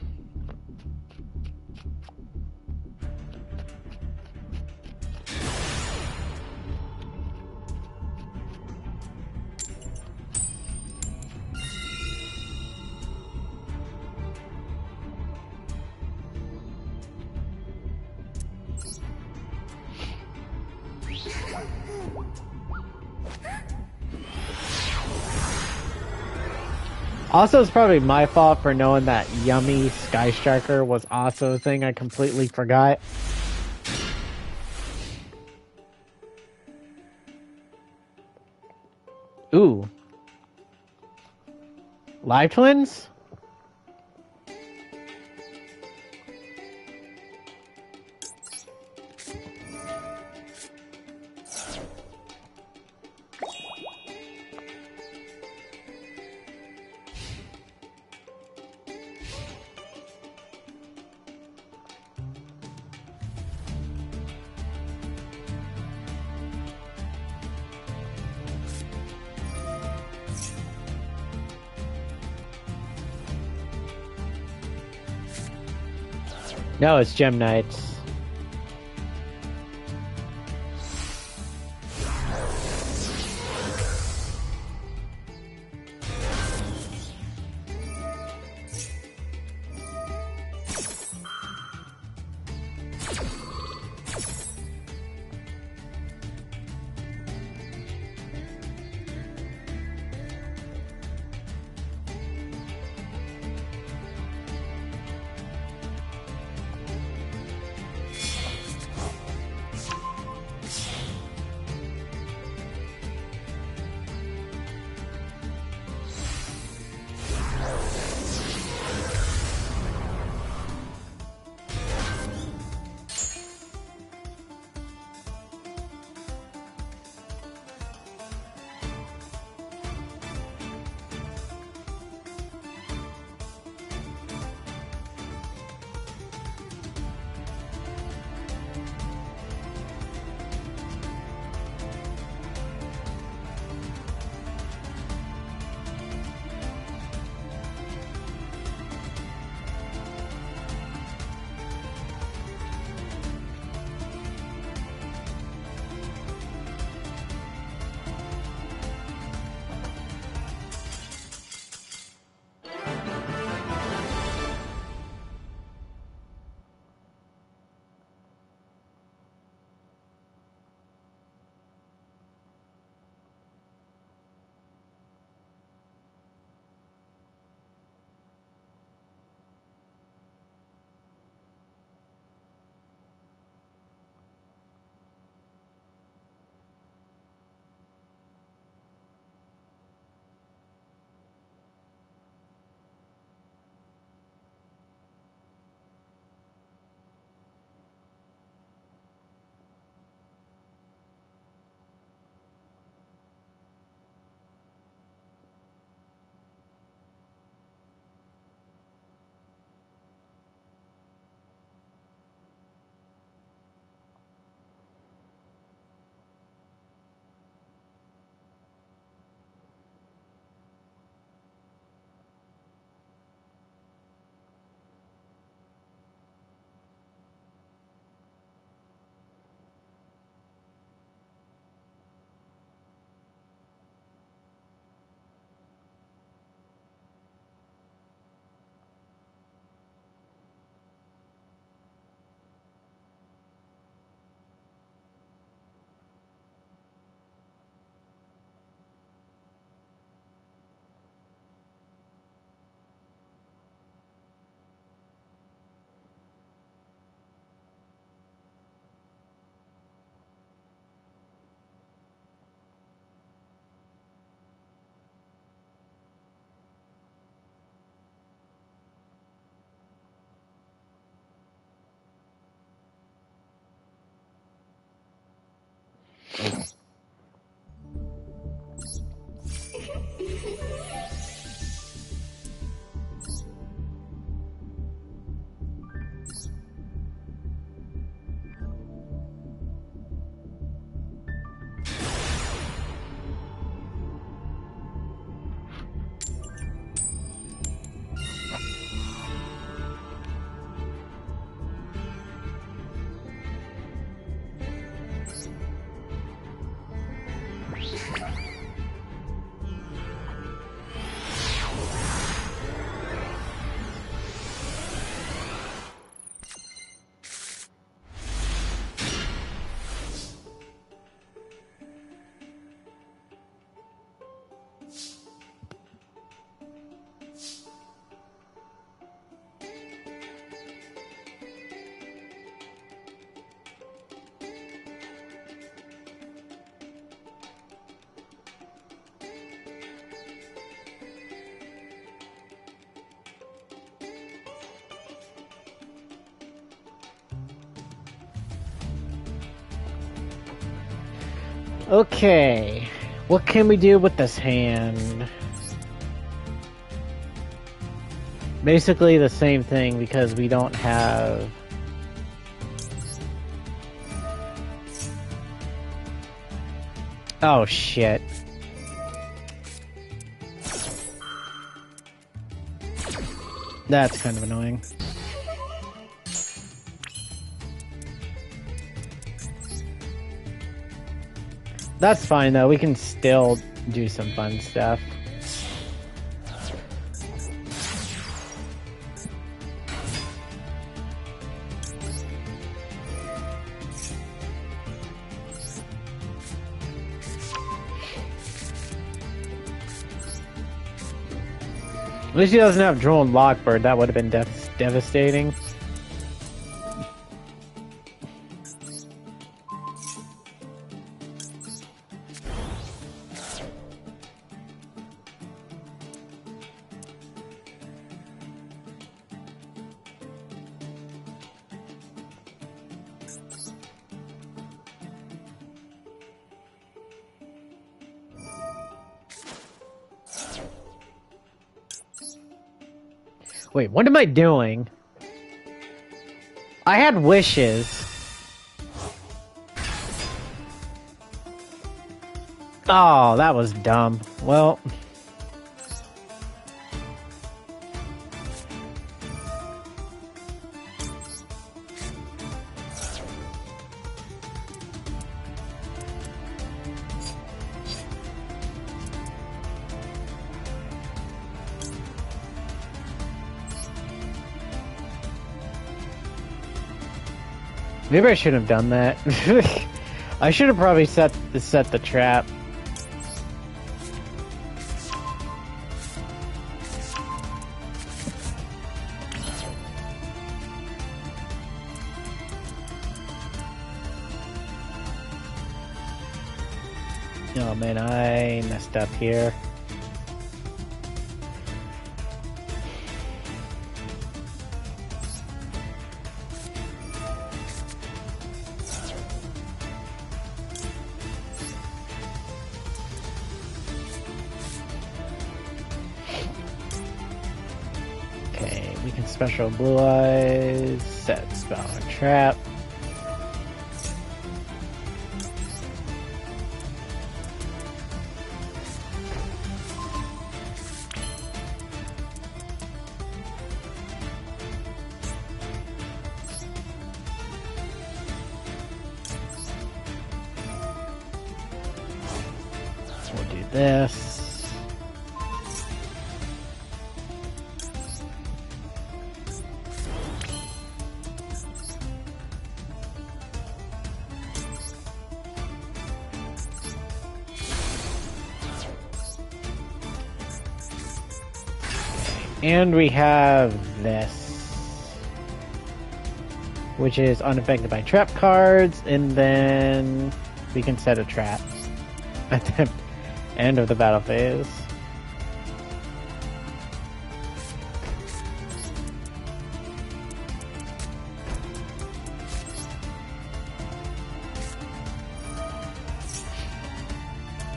Also, it's probably my fault for knowing that Yummy Sky Striker was also a thing I completely forgot. Ooh. Live Twins? No, it's Gem Knights. Okay. What can we do with this hand? Basically the same thing because we don't have... Oh shit. That's kind of annoying. That's fine though, we can still do some fun stuff. At least he doesn't have Drone Lockbird, that would have been devastating. Wait, what am I doing? I had wishes. Oh, that was dumb. Well... Maybe I should have done that. I should have probably set the trap. Oh man, I messed up here. Special blue eyes, set spell and trap. We'll do this. And we have this, which is unaffected by trap cards, and then we can set a trap at the end of the battle phase.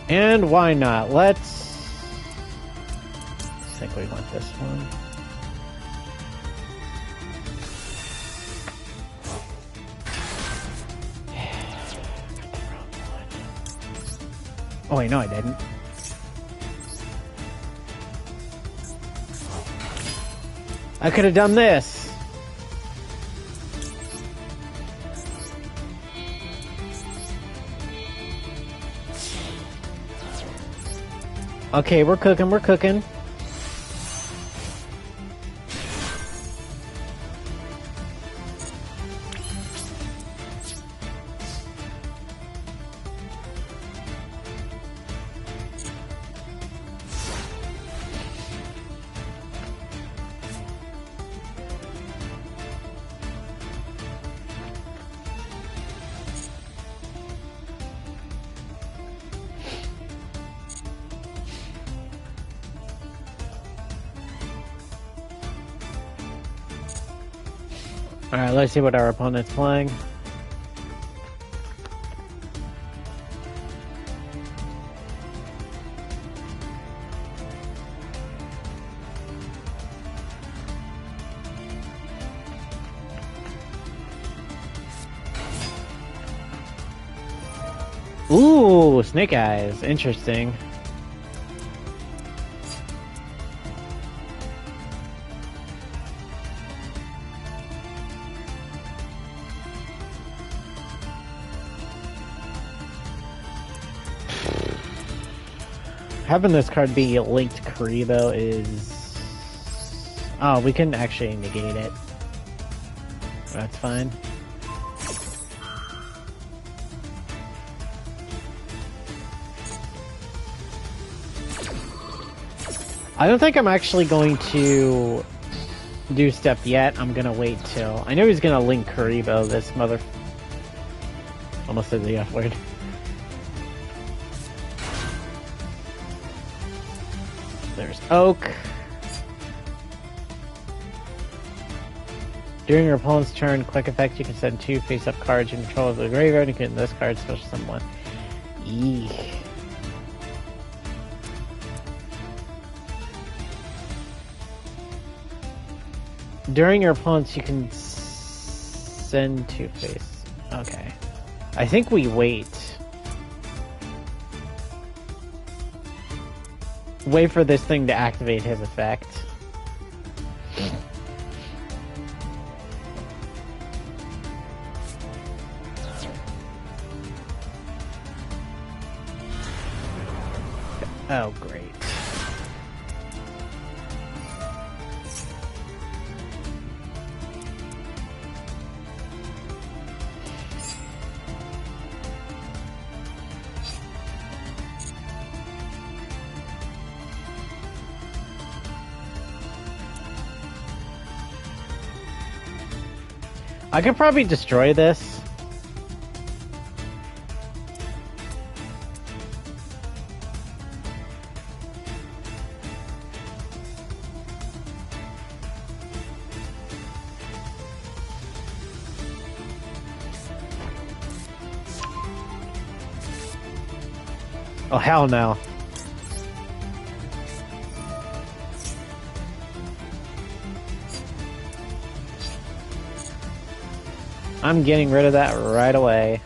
And why not? I think we want this one. Oh wait, no I didn't. I could have done this. Okay, we're cooking, we're cooking. Alright, let's see what our opponent's playing. Ooh, Snake Eyes. Interesting. Having this card be linked Karibo is... Oh, we can actually negate it. That's fine. I don't think I'm actually going to do step yet. I'm gonna wait till... I know he's gonna link Karibo, this mother... Almost said the F word. There's Oak. During your opponent's turn, quick effect, you can send 2 face-up cards you control of the graveyard, and you can this card special summon 1. Eek. During your opponent's, you can send 2 face. Okay. I think we wait. Wait for this thing to activate his effect. Oh, great. I could probably destroy this. Oh, hell no. I'm getting rid of that right away.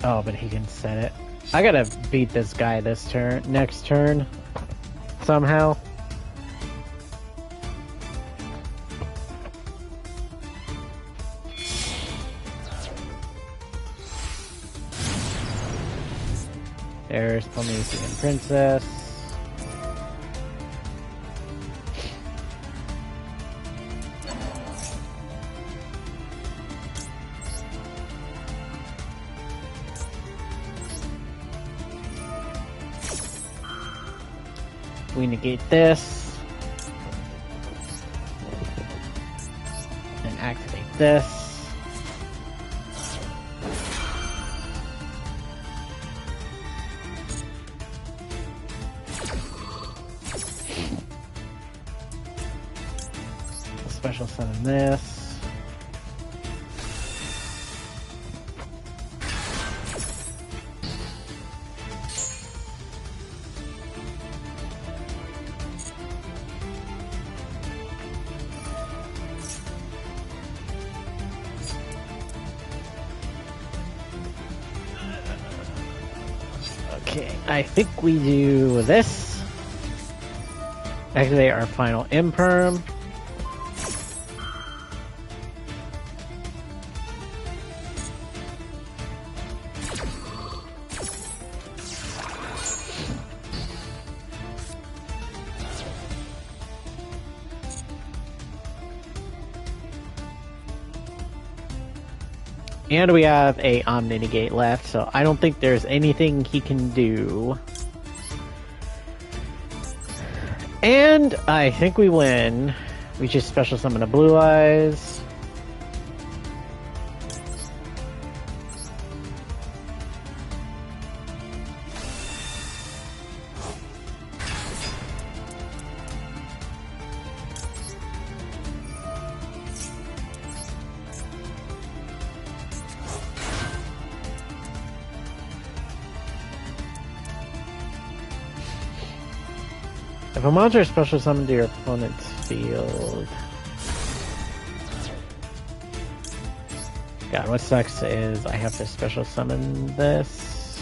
Oh, but he can set it. I gotta beat this guy this turn, next turn, somehow. There's Polynesian Princess. We negate this. And activate this. Special summon this. Okay, I think we do this. Activate our final imperm. And we have a Omni-Negate left, so I don't think there's anything he can do. And I think we win. We just special summon a Blue Eyes. If a monster is special summoned to your opponent's field... God, what sucks is I have to special summon this.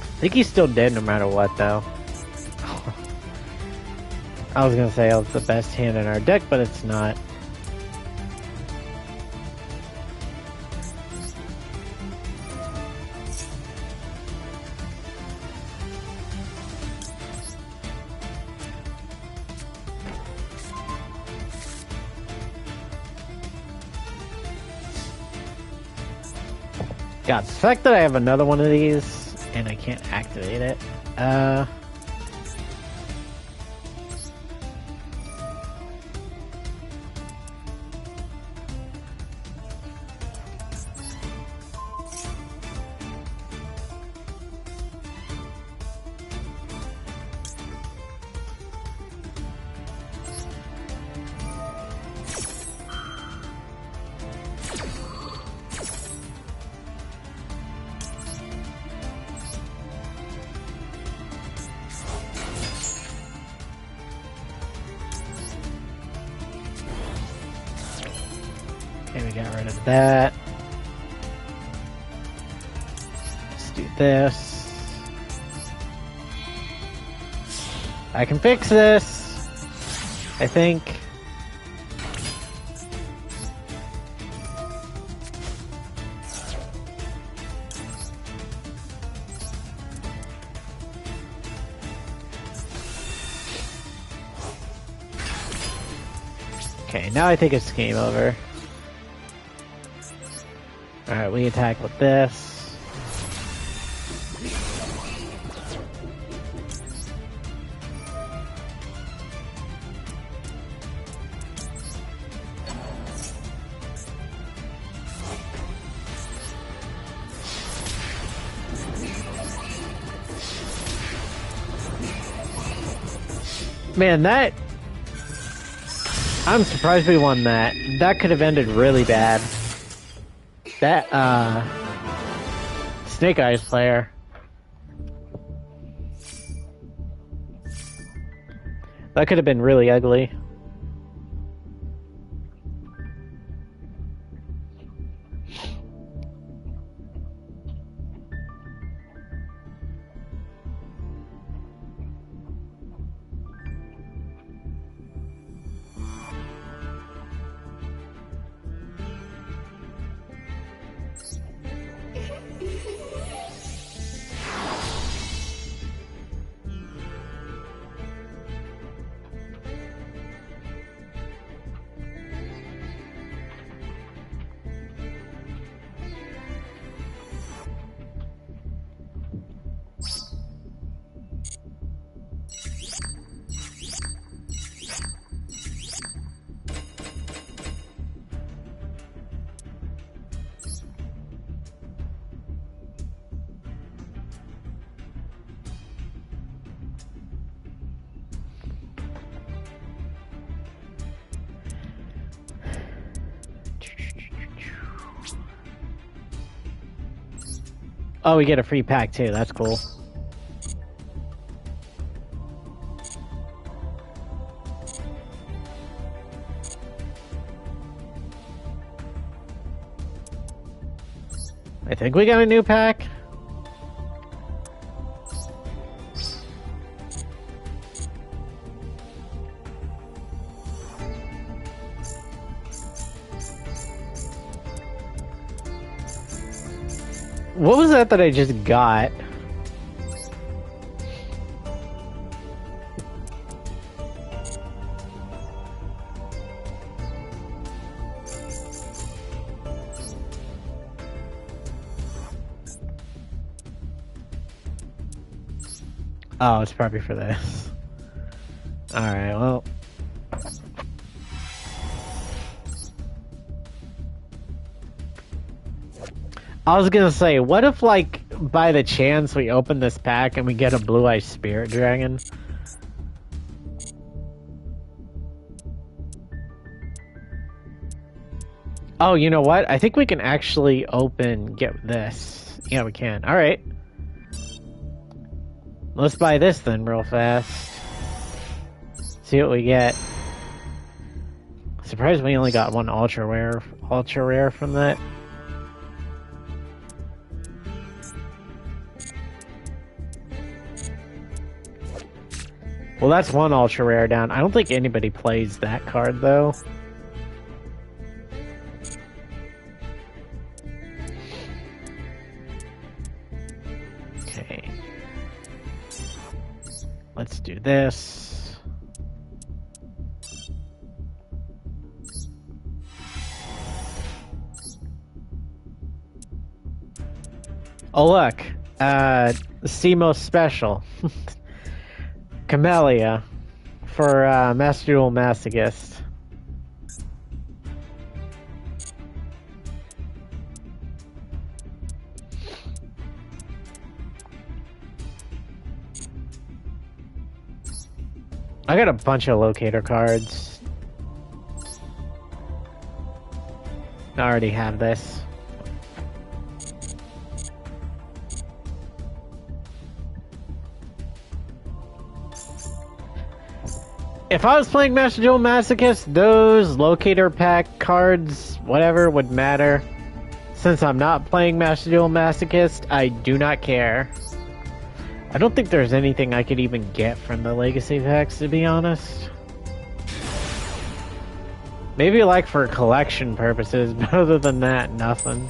I think he's still dead no matter what, though. I was gonna say it was the best hand in our deck, but it's not. God, the fact that I have another one of these and I can't activate it. Okay, we got rid of that. Let's do this. I can fix this, I think. Okay, now I think it's game over. Alright, we attack with this. Man, that... I'm surprised we won that. That could have ended really bad. That, Snake Eyes player. That could have been really ugly. Oh, we get a free pack too. That's cool. I think we got a new pack. What was that I just got? Oh, it's probably for this. Alright, well. I was gonna say, what if, like, by the chance we open this pack and we get a Blue-Eyed Spirit Dragon? Oh, you know what? I think we can actually get this. Yeah, we can. All right. Let's buy this then real fast. See what we get. Surprised we only got one ultra rare from that. Well, that's one ultra rare down. I don't think anybody plays that card though. Okay. Let's do this. Oh look, CMO special. Camellia for Master Duel Masochist. I got a bunch of locator cards. I already have this. If I was playing Master Duel Masochist, those locator pack cards, whatever, would matter. Since I'm not playing Master Duel Masochist, I do not care. I don't think there's anything I could even get from the legacy packs, to be honest. Maybe like for collection purposes, but other than that, nothing.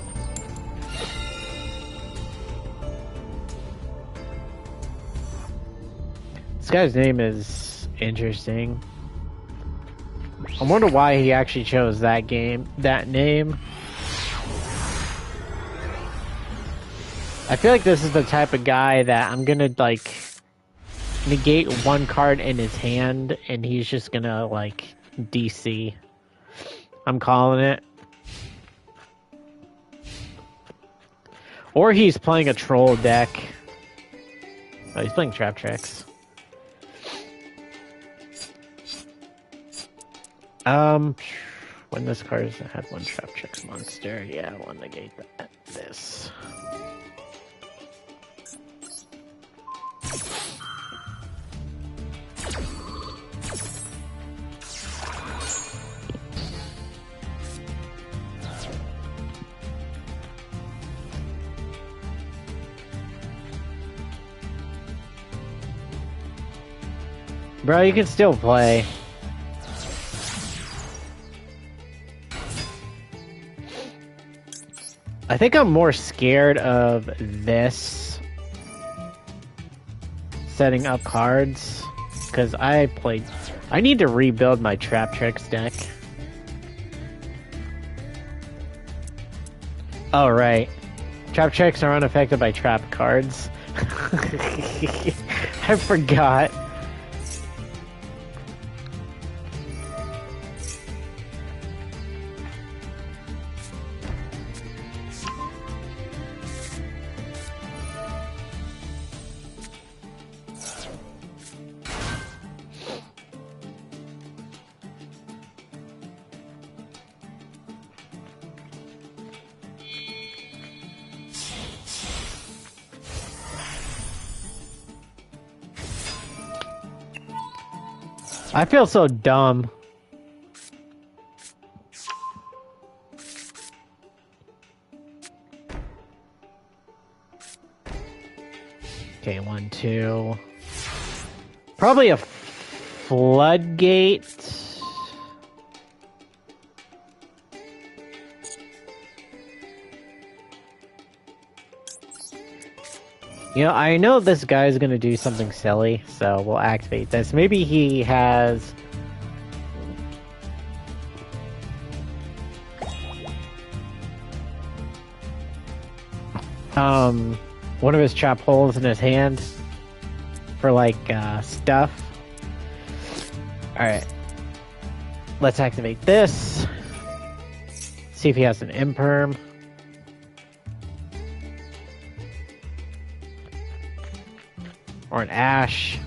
This guy's name is interesting. I wonder why he actually chose that name. I feel like this is the type of guy that I'm gonna, like, negate one card in his hand, and he's just gonna, like, DC. I'm calling it. Or he's playing a troll deck. Oh, he's playing Trap Tricks. When this card had one Trap Tricks monster, yeah, I want to negate that. This. Bro, you can still play. I think I'm more scared of this setting up cards because I need to rebuild my Trap Tricks deck. Oh right, Trap Tricks are unaffected by trap cards. I forgot. I feel so dumb. Okay, 1, 2. Probably a floodgate. You know, I know this guy's gonna do something silly, so we'll activate this. Maybe he has... one of his trap holes in his hand for, like, stuff. Alright. Let's activate this. See if he has an imperm. Or an ash.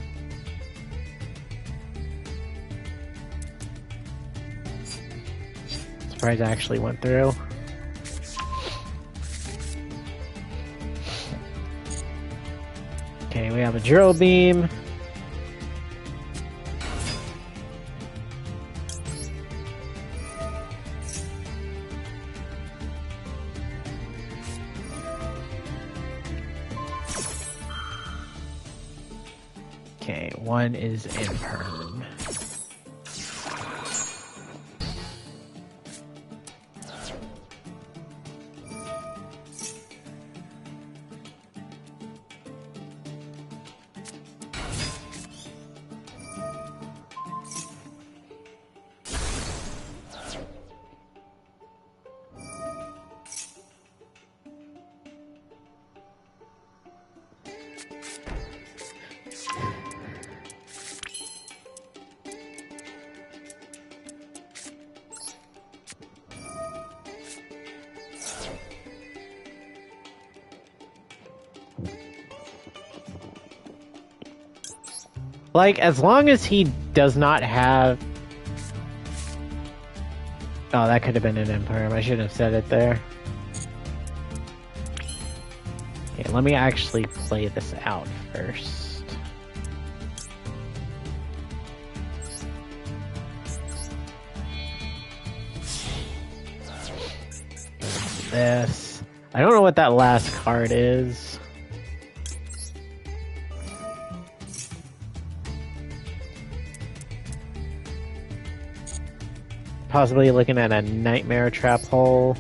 surprised I actually went through. Okay, we have a drill beam. Okay, one is imperm. Like, as long as he does not have... Oh, that could have been an imperm. I shouldn't have said it there. Okay, let me actually play this out first. This. I don't know what that last card is. Possibly looking at a nightmare trap hole.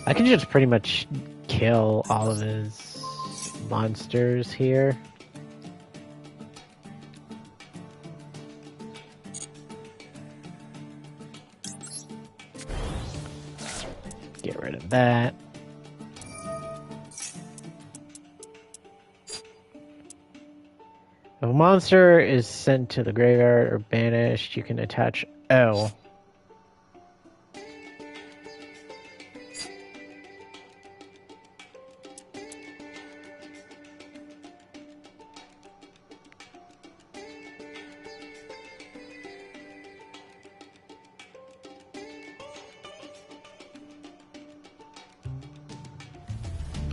I can just pretty much kill all of his monsters here. Get rid of that. If a monster is sent to the graveyard or banished, you can attach O.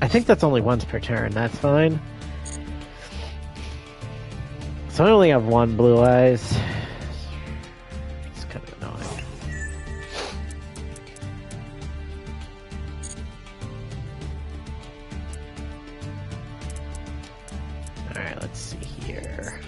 I think that's only once per turn, that's fine. So I only have one blue eyes. It's kind of annoying. Alright, let's see here.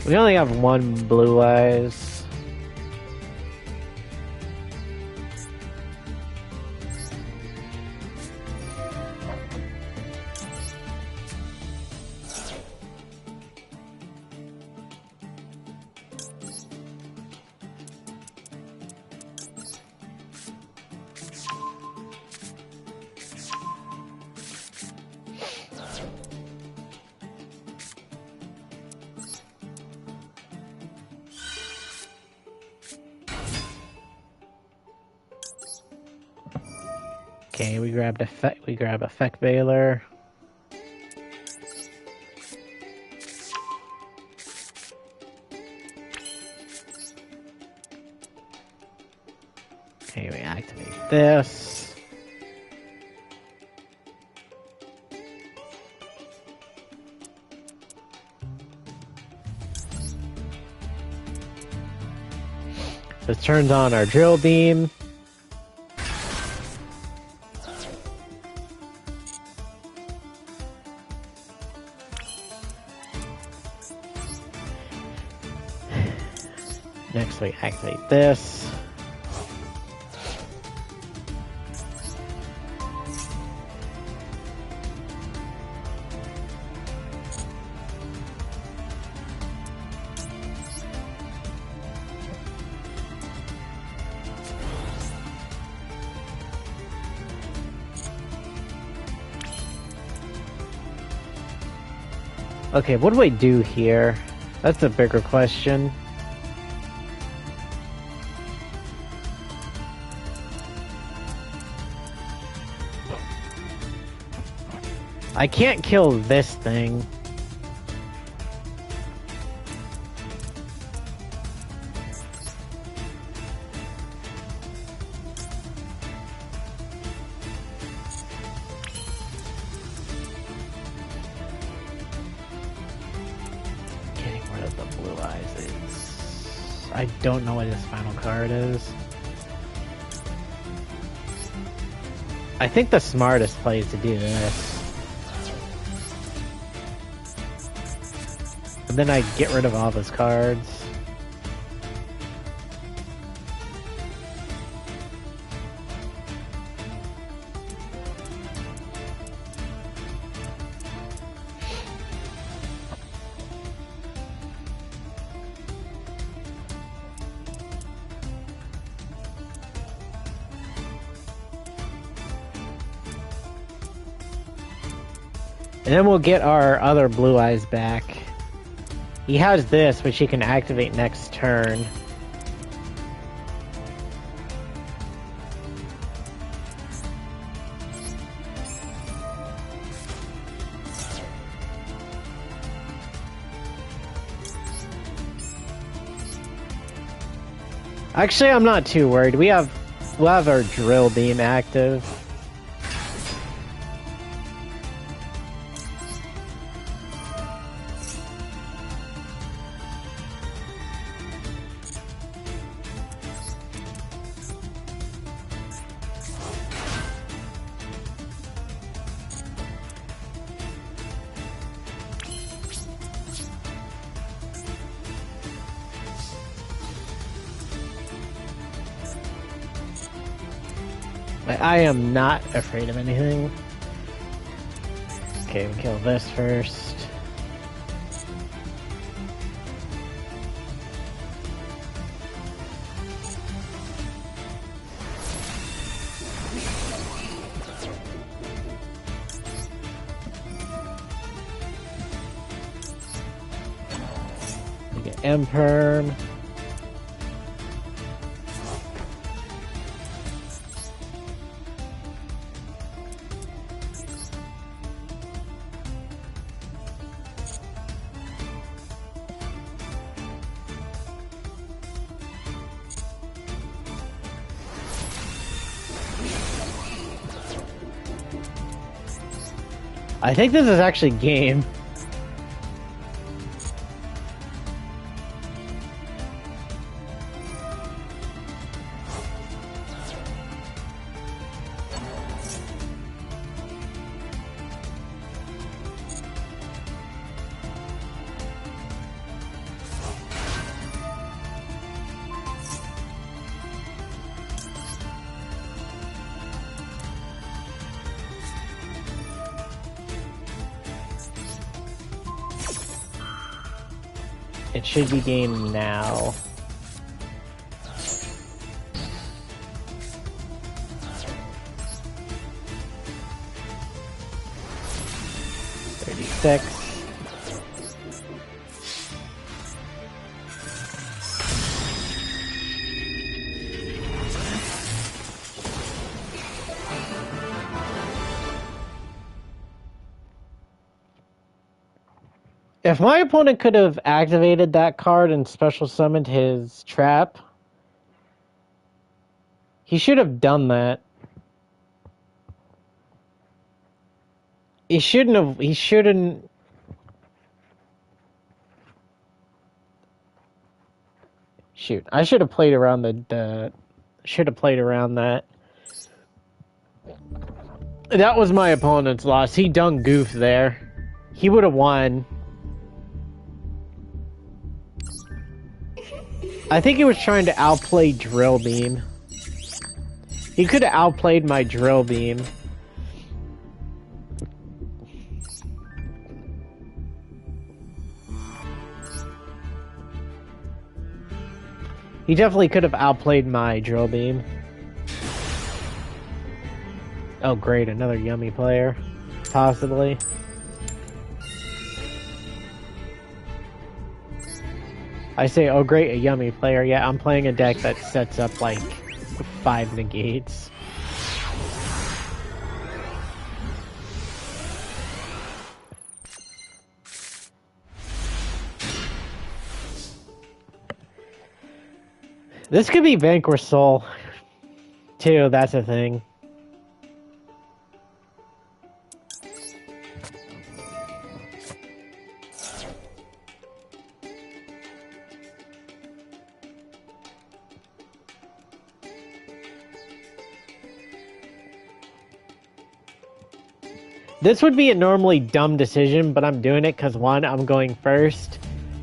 We only have one blue eyes. Okay, we grab effect veiler. Okay, we activate this. This turns on our drill beam. Next So we activate this. Okay, what do I do here? That's a bigger question. I can't kill this thing. Getting rid of the blue eyes is... I don't know what his final card is. I think the smartest play is to do this. And then I get rid of all of his cards. And then we'll get our other blue eyes back. He has this, which he can activate next turn. Actually, I'm not too worried. We'll have our drill beam active. I am not afraid of anything. Okay, we kill this first. We get Imperm. I think this is actually game. It should be game now. $36. If my opponent could have activated that card and special summoned his trap, he should have done that. He shouldn't. Shoot, I should have played around should have played around that. That was my opponent's loss. He done goofed there. He would have won. I think he was trying to outplay Drill Beam. He could have outplayed my Drill Beam. He definitely could have outplayed my Drill Beam. Oh great, another Yummy player. Possibly. I say, oh great, a Yummy player. Yeah, I'm playing a deck that sets up like 5 negates. This could be Vanquish Soul, too, that's a thing. This would be a normally dumb decision, but I'm doing it because 1, I'm going first.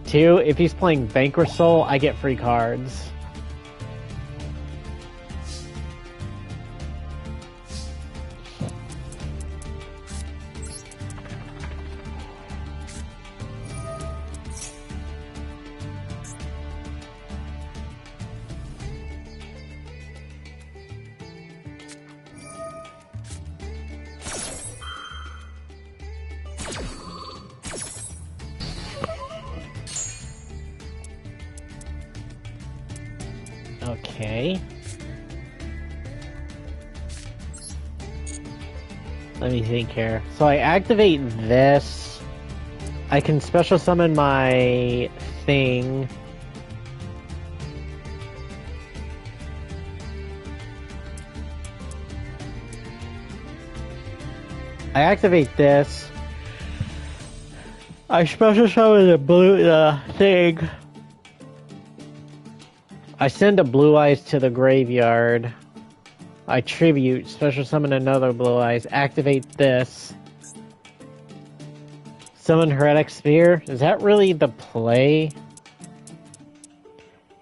2, if he's playing Vanquish Soul, I get free cards. Okay. Let me think here. So I activate this. I can special summon my thing. I activate this. I special summon the thing. I send a Blue Eyes to the graveyard. I tribute, special summon another Blue Eyes, activate this. Summon Heretic Spear? Is that really the play?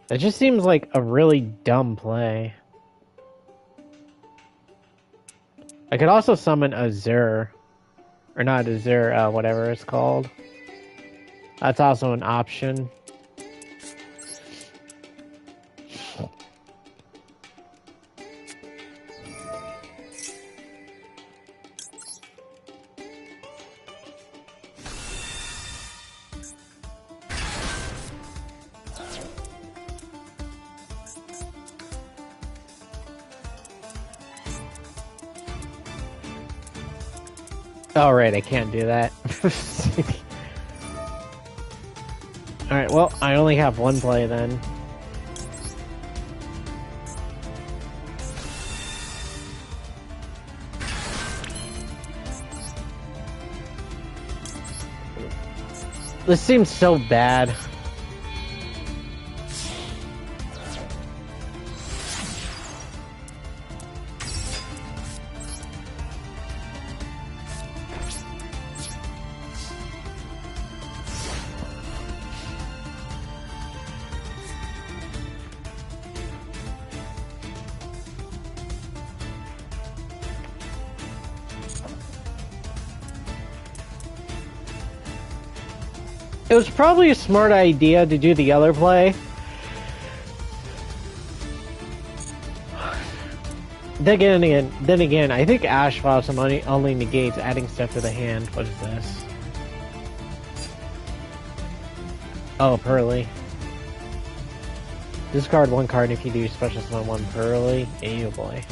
That just seems like a really dumb play. I could also summon Azure. Or not Azure, whatever it's called. That's also an option. Oh, right, I can't do that. Alright, well, I only have one play then. This seems so bad. It was probably a smart idea to do the other play. Then again, I think Ash Blossom only negates adding stuff to the hand. What is this? Oh, Pearly. Discard one card if you do special summon one Pearly. Oh boy.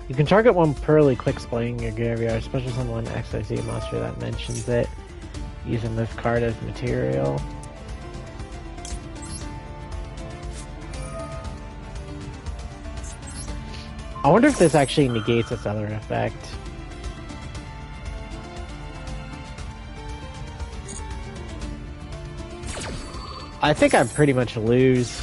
You can target one Pearly quick playing your graveyard, special summon one Yugioh Master that mentions it, using this card as material. I wonder if this actually negates this other effect. I think I pretty much lose.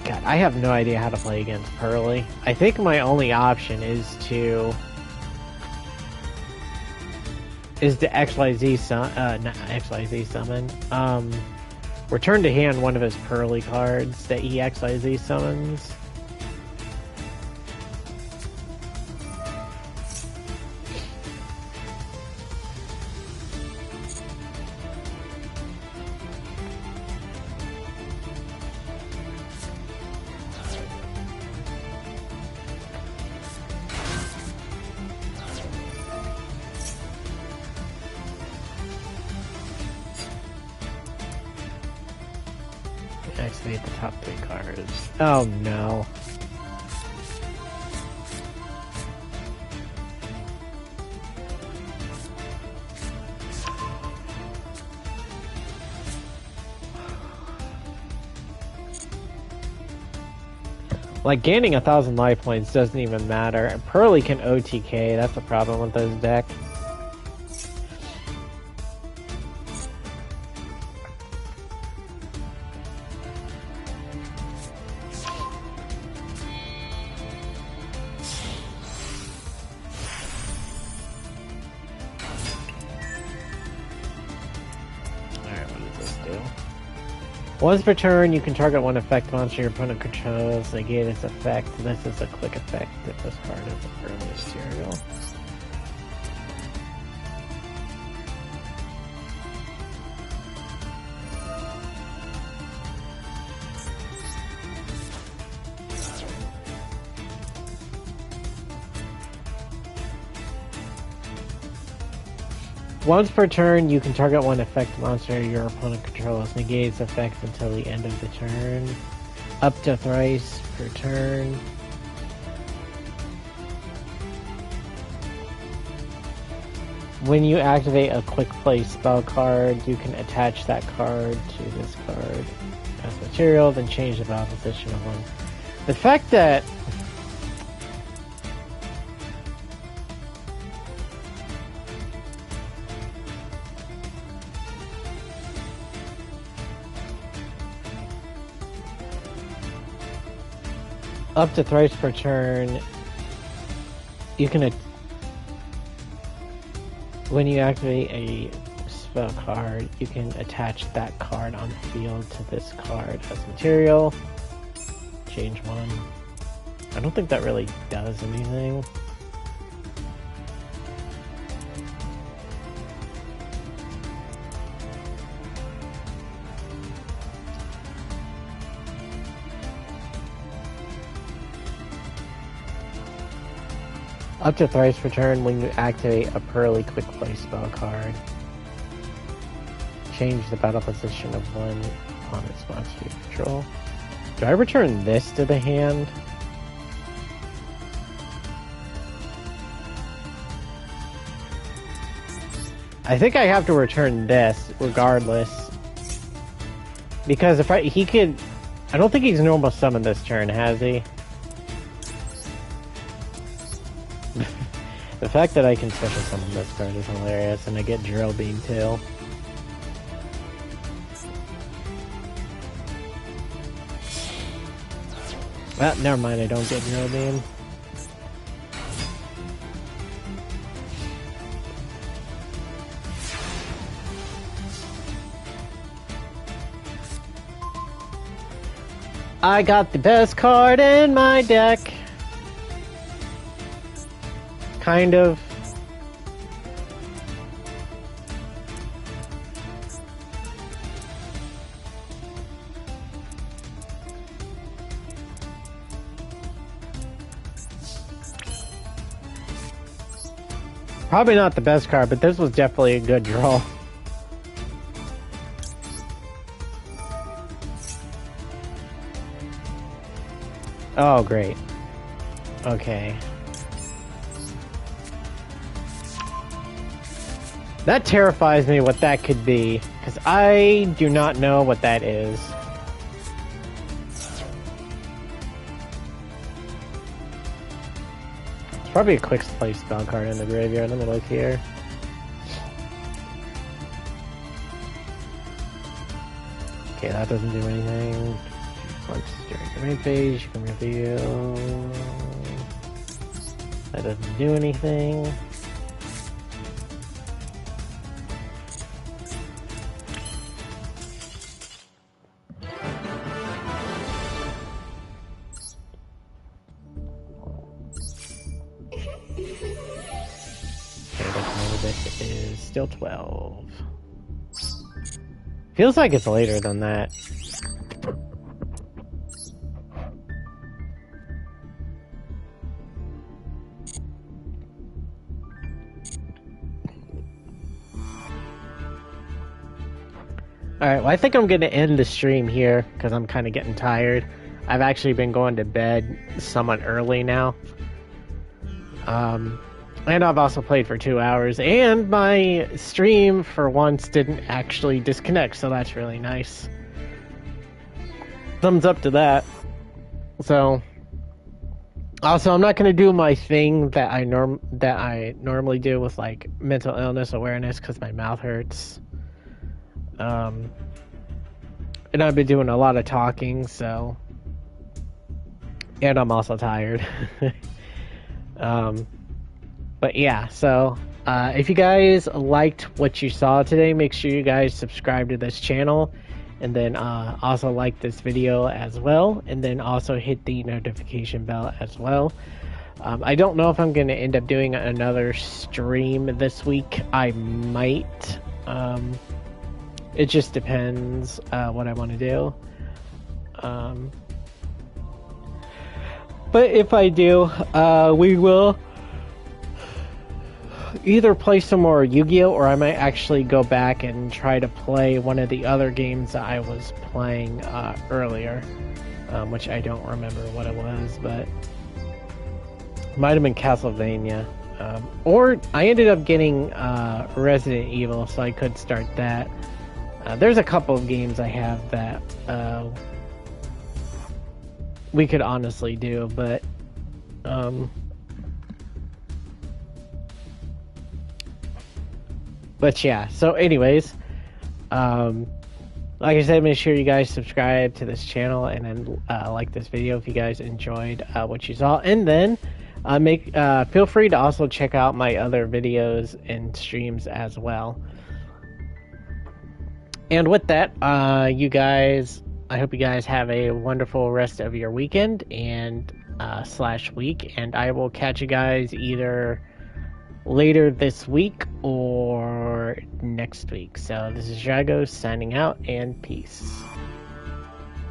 God, I have no idea how to play against Pearly. I think my only option is to XYZ not XYZ summon. Return to hand one of his Pearly cards that he XYZ summons. Activate the top 3 cards. Oh no. Like, gaining 1,000 life points doesn't even matter. Pearly can OTK, that's the problem with this deck. Once per turn, you can target one effect monster your opponent controls. Negate its effect. This is a quick effect if this card is a early material. Once per turn, you can target one effect monster your opponent controls. Negate its effects until the end of the turn. Up to thrice per turn. When you activate a quick play spell card, you can attach that card to this card as material, then change the battle position of one. The fact that up to thrice per turn, you can, when you activate a spell card, you can attach that card on the field to this card as material. Change one. I don't think that really does anything. Up to thrice per turn when you activate a Pearly quick play spell card. Change the battle position of one on its monster you control. Do I return this to the hand? I think I have to return this regardless. Because if he could... I don't think he's normal summoned this turn, has he? The fact that I can special summon this card is hilarious, and I get Drill Beam too. Well, never mind, I don't get Drill Beam. I got the best card in my deck. Kind of. Probably not the best card, but this was definitely a good draw. Oh, great. Okay. That terrifies me what that could be, because I do not know what that is. probably a quick play spell card in the graveyard. Let me look here. Okay, that doesn't do anything. Once during the main phase, you can reveal. That doesn't do anything. It is still 12. Feels like it's later than that. Alright, well I think I'm going to end the stream here because I'm kind of getting tired. I've actually been going to bed somewhat early now. And I've also played for 2 hours, and my stream for once didn't actually disconnect, so that's really nice. Thumbs up to that. So, also I'm not going to do my thing that I normally do with like mental illness awareness because my mouth hurts. And I've been doing a lot of talking, so, and I'm also tired. But yeah, so if you guys liked what you saw today, make sure you guys subscribe to this channel, and then also like this video as well, and then also hit the notification bell as well. I don't know if I'm going to end up doing another stream this week. I might. It just depends what I want to do. But if I do, we will either play some more Yu-Gi-Oh, or I might actually go back and try to play one of the other games that I was playing earlier, which I don't remember what it was, but it might have been Castlevania. Or I ended up getting Resident Evil, so I could start that. There's a couple of games I have that we could honestly do, but yeah, so anyways, like I said, make sure you guys subscribe to this channel, and then like this video if you guys enjoyed what you saw, and then feel free to also check out my other videos and streams as well. And with that, you guys, I hope you guys have a wonderful rest of your weekend and / week, and I will catch you guys either later this week or next week. So this is Drago signing out, and peace.